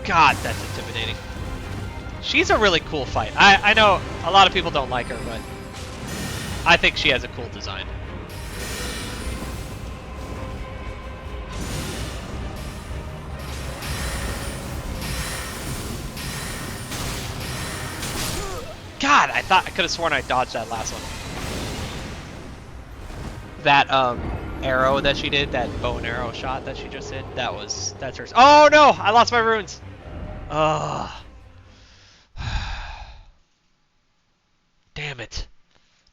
God, that's intimidating. She's a really cool fight. I know a lot of people don't like her, but I think she has a cool design. God, I could have sworn I dodged that last one. That arrow that she did, that bow and arrow shot that she just did, that's hers. Oh no, I lost my runes. Ugh. Damn it.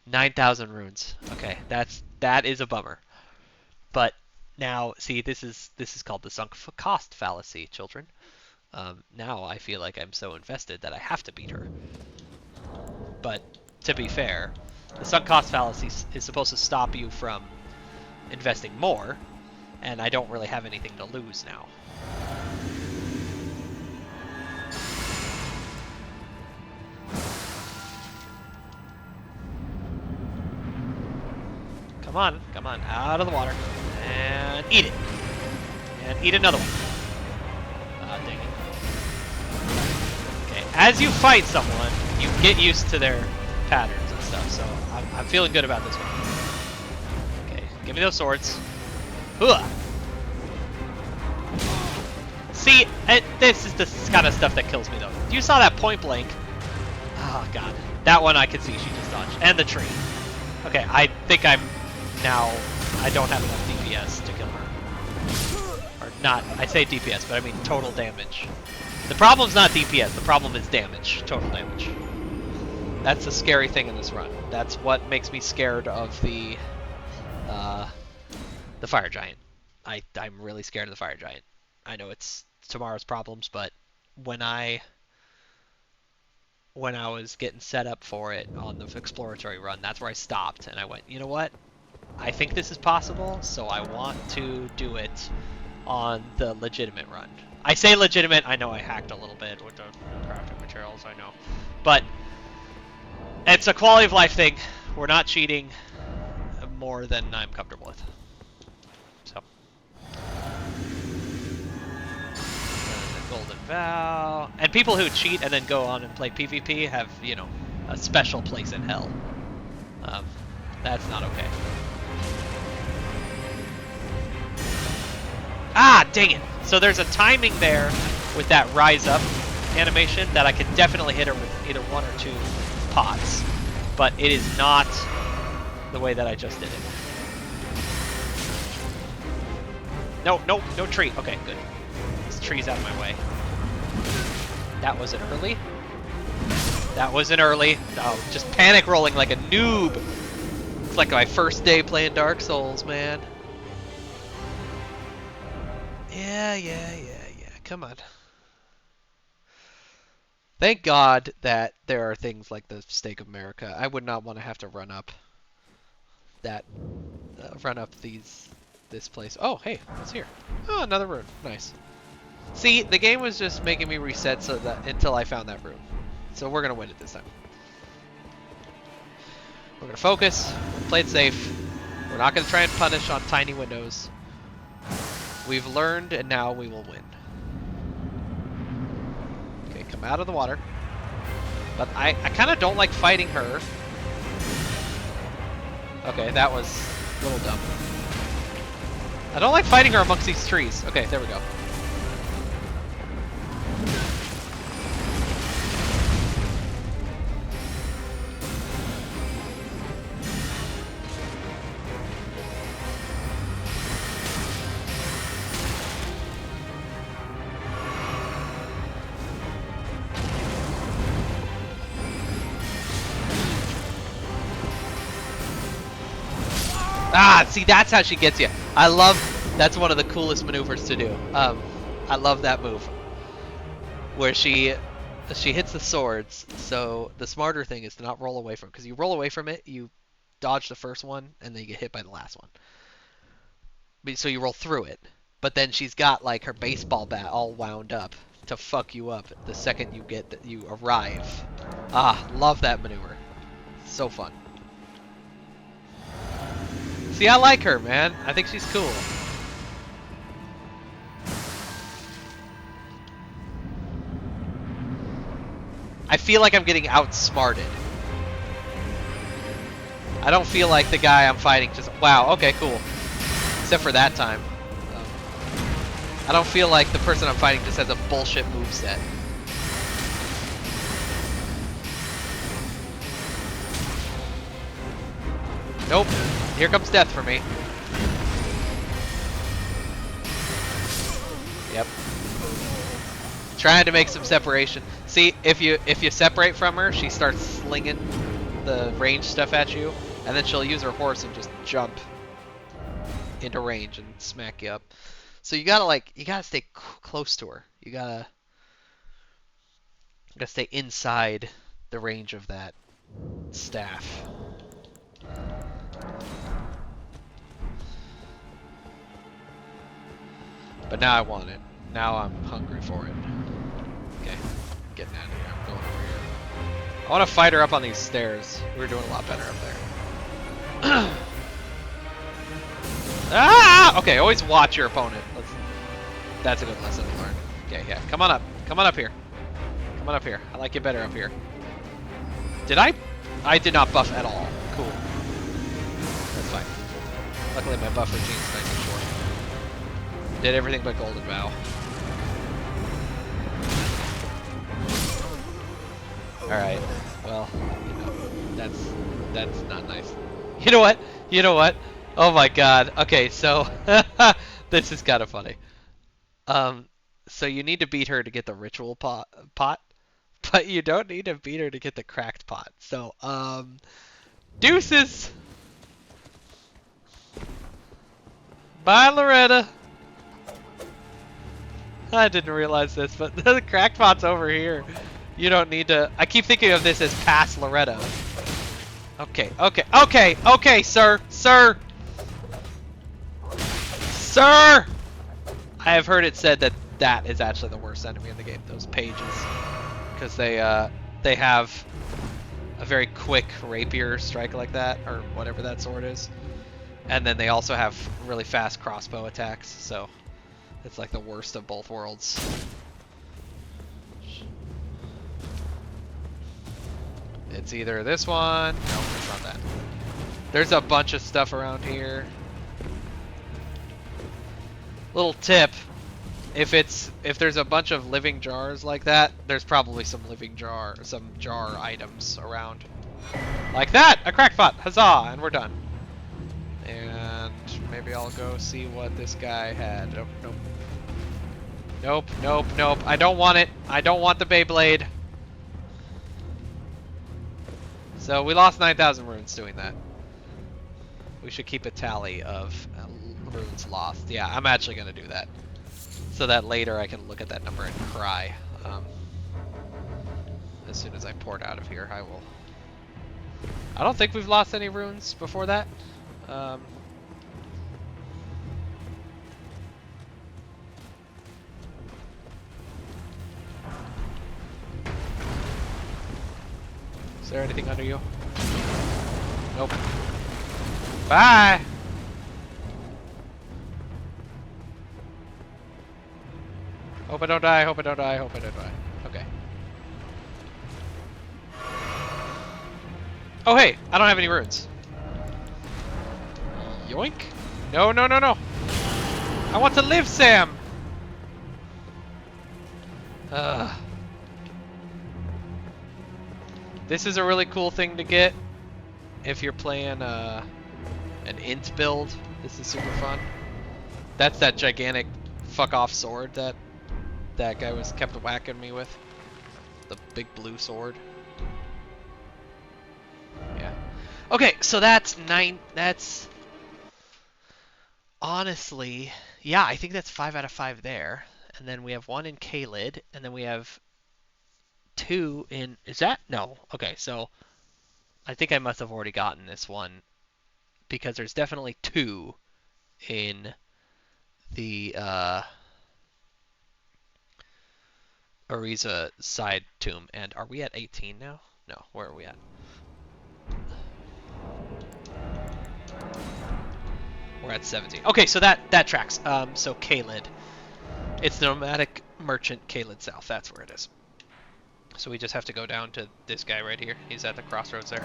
9,000 runes. Okay, that is a bummer. But now, see, this is called the sunk cost fallacy, children. Now I feel like I'm so invested that I have to beat her. But to be fair, the sunk cost fallacy is supposed to stop you from investing more, and I don't really have anything to lose now. Come on, out of the water. And eat it. And eat another one. Ah, dang it. Okay, as you fight someone, you get used to their patterns and stuff, so I'm feeling good about this one. Okay, give me those swords. Hooah! See, this is the kind of stuff that kills me, though. You saw that point blank. Oh, God. That one I could see she just dodged. And the tree. Okay, I think I don't have enough DPS to kill her. Or not, I say DPS, but I mean total damage. The problem's not DPS, the problem is damage. Total damage. That's the scary thing in this run. That's what makes me scared of the fire giant. I'm really scared of the fire giant. I know it's tomorrow's problems, but when I was getting set up for it on the exploratory run, that's where I stopped, and I went, you know what? I think this is possible, so I want to do it on the legitimate run. I say legitimate, I know I hacked a little bit with the crafting materials, I know. But it's a quality of life thing. We're not cheating more than I'm comfortable with. So. The Golden Vow. And people who cheat and then go on and play PvP have, you know, a special place in hell. That's not okay. Ah, dang it! So there's a timing there with that rise up animation that I could definitely hit her with either one or two pots. But it is not the way that I just did it. No tree. Okay, good. trees out of my way. That wasn't early. That wasn't early. Oh, just panic rolling like a noob. It's like my first day playing Dark Souls, man. Yeah. Come on. Thank God that there are things like the Stake of America. I would not want to have to run up that, this place. Oh, hey, what's here? Oh, another room. Nice. See, the game was just making me reset so that until I found that room. So we're gonna win it this time. We're gonna focus, play it safe. We're not gonna try and punish on tiny windows. We've learned, and now we will win. Okay, come out of the water. But I kind of don't like fighting her. Okay, that was a little dumb. I don't like fighting her amongst these trees. Okay, there we go. Ah, see, that's how she gets you. That's one of the coolest maneuvers to do. I love that move. Where she hits the swords, so the smarter thing is to not roll away from it. Because you roll away from it, you dodge the first one, and then you get hit by the last one. So you roll through it. But then she's got, like, her baseball bat all wound up to fuck you up the second you arrive. Ah, love that maneuver. So fun. See, I like her, man. I think she's cool. I feel like I'm getting outsmarted. I don't feel like the guy I'm fighting just... Wow, okay, cool. Except for that time. I don't feel like the person I'm fighting just has a bullshit moveset. Nope. Here comes death for me. Yep. Trying to make some separation. See, if you separate from her, she starts slinging the range stuff at you, and then she'll use her horse and just jump into range and smack you up. So you gotta stay close to her. You gotta stay inside the range of that staff. But now I want it. Now I'm hungry for it. Okay, getting out of here. I'm going over here. I want to fight her up on these stairs. We were doing a lot better up there. Ah! Okay, always watch your opponent. That's a good lesson to learn. Okay, yeah. Come on up. Come on up here. Come on up here. I like you better up here. Did I? I did not buff at all. Cool. That's fine. Luckily my buff regime's nice and short. Did everything but Golden Vow. Alright. Well, that's not nice. You know what? You know what? Oh my god. Okay, so this is kind of funny. So you need to beat her to get the ritual pot, but you don't need to beat her to get the cracked pot. So, deuces! Bye, Loretta! I didn't realize this, but the cracked pot's over here. You don't need to... I keep thinking of this as past Loretta. Okay, sir! Sir! Sir! I have heard it said that is actually the worst enemy in the game, those pages. Because they have a very quick rapier strike like that, or whatever that sword is. And then they also have really fast crossbow attacks, so it's like the worst of both worlds. It's either this one... No, it's not that. There's a bunch of stuff around here. Little tip. If there's a bunch of living jars like that, there's probably some jar items around. Like that! A crackpot! Huzzah! And we're done. And maybe I'll go see what this guy had. Oh, nope. Nope, nope, nope. I don't want it. I don't want the Beyblade. So we lost 9,000 runes doing that. We should keep a tally of runes lost. Yeah, I'm actually going to do that. So that later I can look at that number and cry. As soon as I port out of here, I will. I don't think we've lost any runes before that. Is there anything under you? Nope. Bye! Hope I don't die, hope I don't die, hope I don't die. Okay. Oh hey, I don't have any runes. Yoink. No, no, no, no. I want to live, Sam! This is a really cool thing to get if you're playing an int build. This is super fun. That's that gigantic fuck off sword that guy kept whacking me with. The big blue sword. Yeah. Okay, so that's 9. That's honestly, yeah, I think that's 5 out of 5 there. And then we have 1 in Kalid, and then we have 2 in. Is that? No. Okay, so I think I must have already gotten this one because there's definitely 2 in the Ariza side tomb. And are we at 18 now? No, where are we at? We're at 17. Okay, so that tracks. So Kalid. It's the nomadic merchant Kalid South. That's where it is. So we just have to go down to this guy right here. He's at the crossroads there.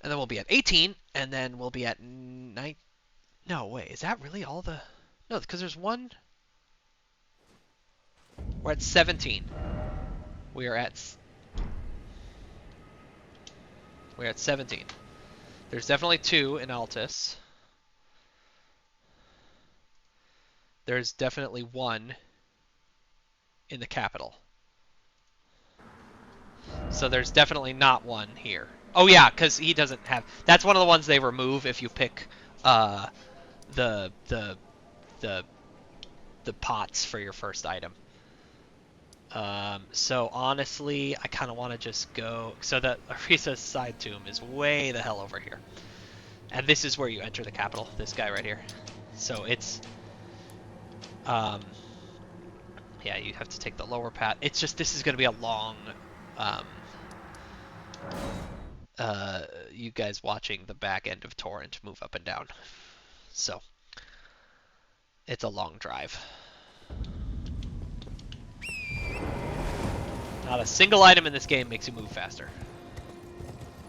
And then we'll be at 18, and then we'll be at 9. No, wait, is that really all the... No, because there's 1... We're at 17. We're at 17. There's definitely 2 in Altus. There's definitely 1 in the capital. So there's definitely not 1 here. Oh yeah, because he doesn't have... That's one of the ones they remove if you pick the pots for your first item. So honestly, I kind of want to just go... So the Arisa's side tomb is way the hell over here. And this is where you enter the capital, this guy right here. So it's... yeah, you have to take the lower path. It's just, this is going to be a long... you guys watching the back end of Torrent move up and down. So, it's a long drive. Not a single item in this game makes you move faster.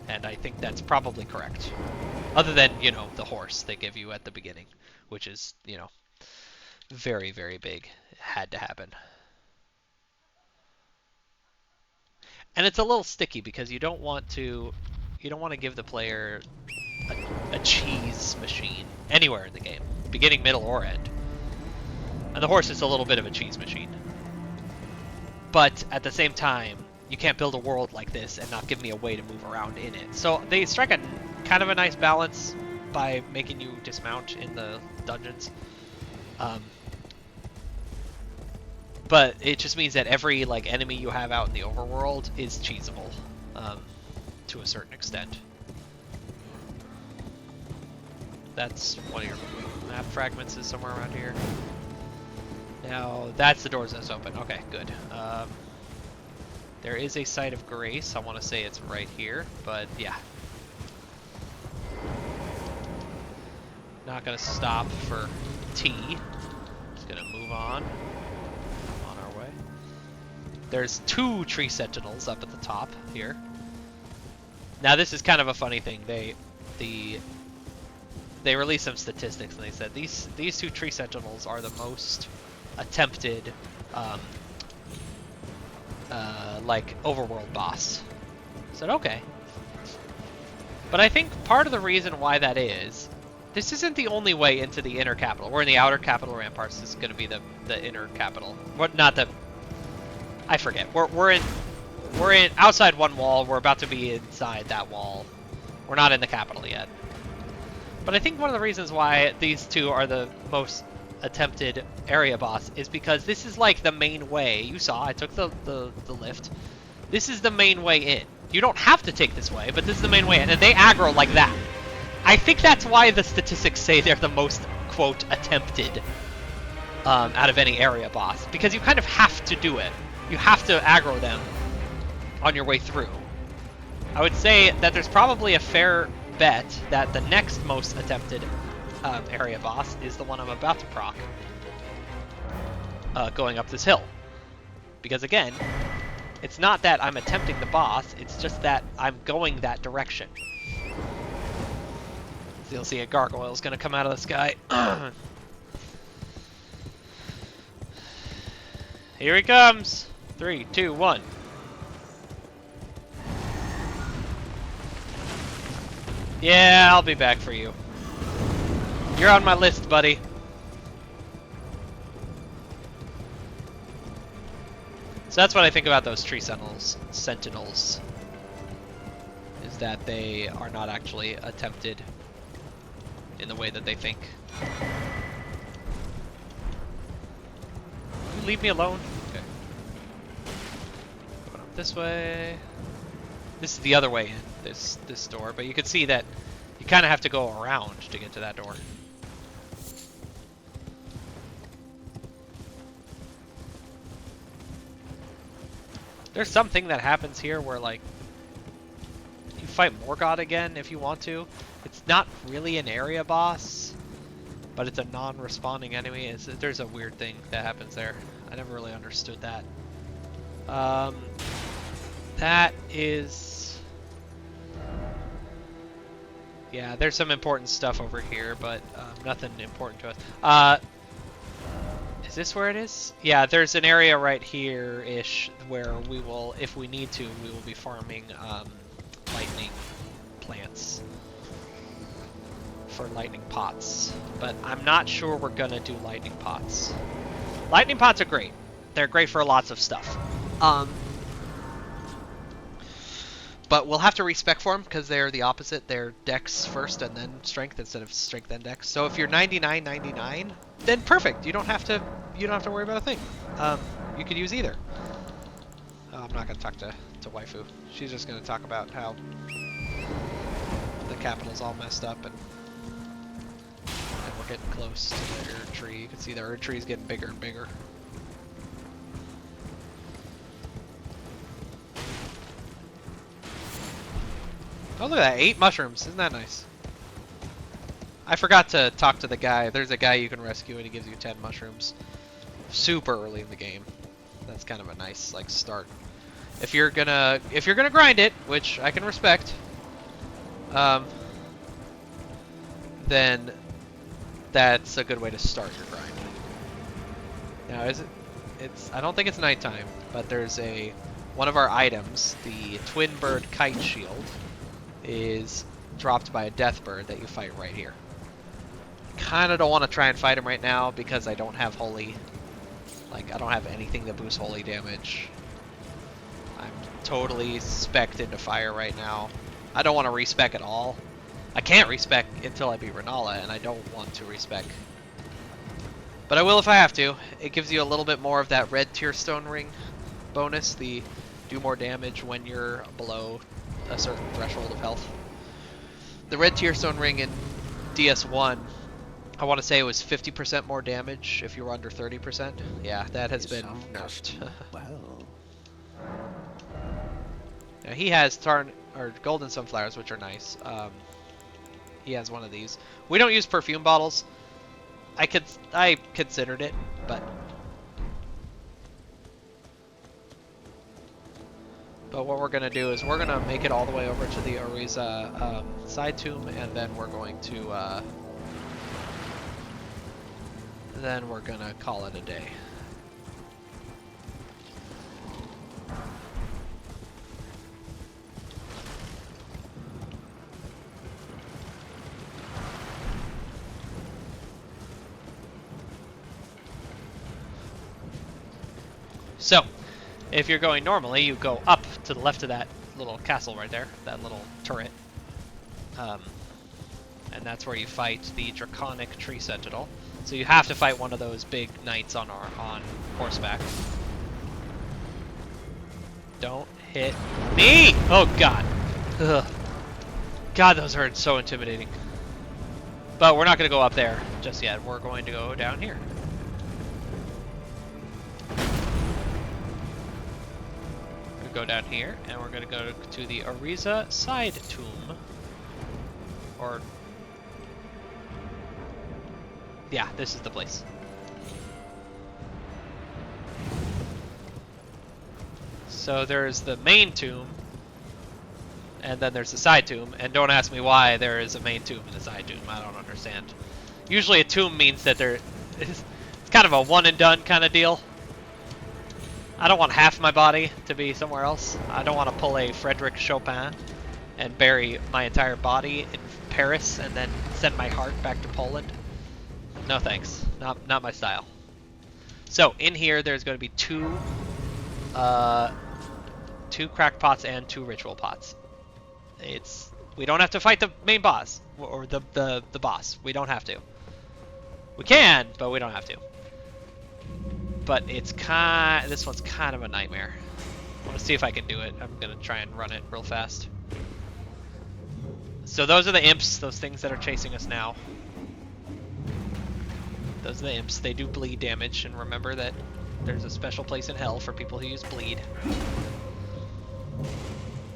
And I think that's probably correct. Other than, you know, the horse they give you at the beginning, which is, you know, very, very big. It had to happen. And it's a little sticky because you don't want to give the player a cheese machine anywhere in the game, beginning, middle, or end. And the horse is a little bit of a cheese machine. But at the same time, you can't build a world like this and not give me a way to move around in it. So they strike a kind of a nice balance by making you dismount in the dungeons. But it just means that every like enemy you have out in the overworld is cheesable, to a certain extent. That's one of your map fragments is somewhere around here. Now that's the doors that's open. Okay, good. There is a site of grace. I want to say it's right here, but yeah. Not gonna stop for tea. Just gonna move on. There's 2 tree sentinels up at the top here. Now this is kind of a funny thing. They released some statistics and they said these 2 tree sentinels are the most attempted like overworld boss. I said okay. But I think part of the reason why that is This isn't the only way into the inner capital. We're in the outer capital ramparts. This is going to be the inner capital. What? Not the. I forget. We're in outside one wall. We're about to be inside that wall. We're not in the capital yet. But I think one of the reasons why these two are the most attempted area boss is because this is like the main way. You saw I took the lift. This is the main way in. You don't have to take this way, but this is the main way in, and they aggro like that. I think that's why the statistics say they're the most, quote, attempted out of any area boss, because you kind of have to do it. You have to aggro them on your way through. I would say that there's probably a fair bet that the next most attempted area boss is the one I'm about to proc, going up this hill. Because again, it's not that I'm attempting the boss, it's just that I'm going that direction. So you'll see a gargoyle is going to come out of the sky. Here he comes! 3, 2, 1. Yeah, I'll be back for you. You're on my list, buddy. So that's what I think about those tree sentinels. Is that they are not actually attempted in the way that they think. You leave me alone? Okay. Going up this way. This is the other way in, this door, but you can see that you kind of have to go around to get to that door. There's something that happens here where, like, you fight Morgoth again if you want to. It's not really an area boss, but it's a non-responding enemy. There's a weird thing that happens there. I never really understood that. That is... Yeah, there's some important stuff over here, but nothing important to us. Is this where it is? Yeah, there's an area right here-ish where we will, if we need to, we will be farming lightning plants for lightning pots. But I'm not sure we're gonna do lightning pots. Lightning pots are great. They're great for lots of stuff. But we'll have to respec for them because they're the opposite. They're dex first and then strength instead of strength then dex. So if you're 99/99, then perfect. You don't have to worry about a thing. You could use either. I'm not gonna talk to waifu. She's just gonna talk about how the capital's all messed up and we're getting close to the Erd tree. You can see the Erd tree is getting bigger and bigger. Oh, look at that, 8 mushrooms. Isn't that nice? I forgot to talk to the guy. There's a guy you can rescue and he gives you 10 mushrooms. Super early in the game. That's kind of a nice, like, start. If you're gonna grind it, which I can respect, then that's a good way to start your grind. Now, I don't think it's nighttime, but there's one of our items, the twin bird kite shield, is dropped by a death bird that you fight right here. Kind of don't want to try and fight him right now because I don't have holy. Like, I don't have anything that boosts holy damage. I'm totally specced into fire right now. I don't want to respec at all. I can't respec until I beat Renala, and I don't want to respec. But I will if I have to. It gives you a little bit more of that red tear stone ring bonus, the do more damage when you're below a certain threshold of health. The red tear stone ring in DS1, I want to say it was 50% more damage if you were under 30%. Yeah, that has been nerfed. Well, Now he has golden sunflowers, which are nice. He has one of these. We don't use perfume bottles. I considered it, but what we're gonna do is we're gonna make it all the way over to the Oriza side tomb, and then we're going to call it a day. So, if you're going normally, you go up to the left of that little castle right there, that little turret. And that's where you fight the Draconic Tree Sentinel. So you have to fight one of those big knights on horseback. Don't hit me! Oh god. Ugh. God, those are so intimidating. But we're not going to go up there just yet. We're going to go down here. We're going to go down here, and we're going to go to the Ariza Side Tomb. Or... yeah, this is the place. So there's the main tomb, and then there's the side tomb, and don't ask me why there is a main tomb and a side tomb. I don't understand. Usually a tomb means that it's kind of a one and done kind of deal. I don't want half my body to be somewhere else. I don't want to pull a Frederic Chopin and bury my entire body in Paris and then send my heart back to Poland. No thanks. Not my style. So in here there's going to be two crack pots and 2 ritual pots. We don't have to fight the main boss or the boss. We don't have to. We can, but we don't have to. But this one's kind of a nightmare. I want to see if I can do it. I'm gonna try and run it real fast. So those are the imps, those things that are chasing us now. Those are the imps. They do bleed damage, and remember that there's a special place in hell for people who use bleed.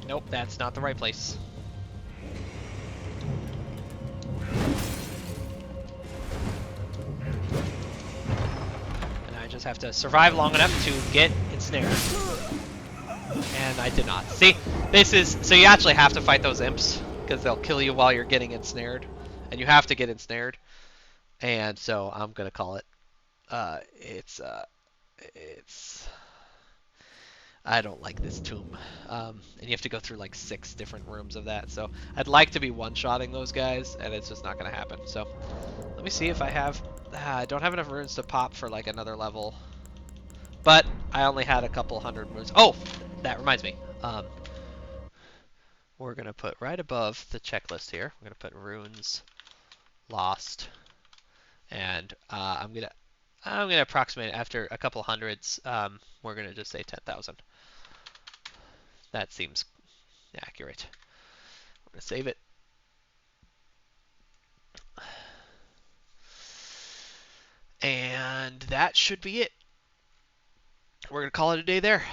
Nope, that's not the right place. And I just have to survive long enough to get ensnared. And I did not. See, so you actually have to fight those imps, because they'll kill you while you're getting ensnared. And you have to get ensnared. And so I'm gonna call it. It's I don't like this tomb. And you have to go through like 6 different rooms of that. So I'd like to be one-shotting those guys, and it's just not going to happen. So let me see if I have... I don't have enough runes to pop for like another level. But I only had a couple hundred runes. Oh! That reminds me. We're going to put right above the checklist here. We're going to put runes lost. And I'm gonna approximate after a couple hundreds. We're gonna just say 10,000. That seems accurate. I'm gonna save it. And that should be it. We're gonna call it a day there.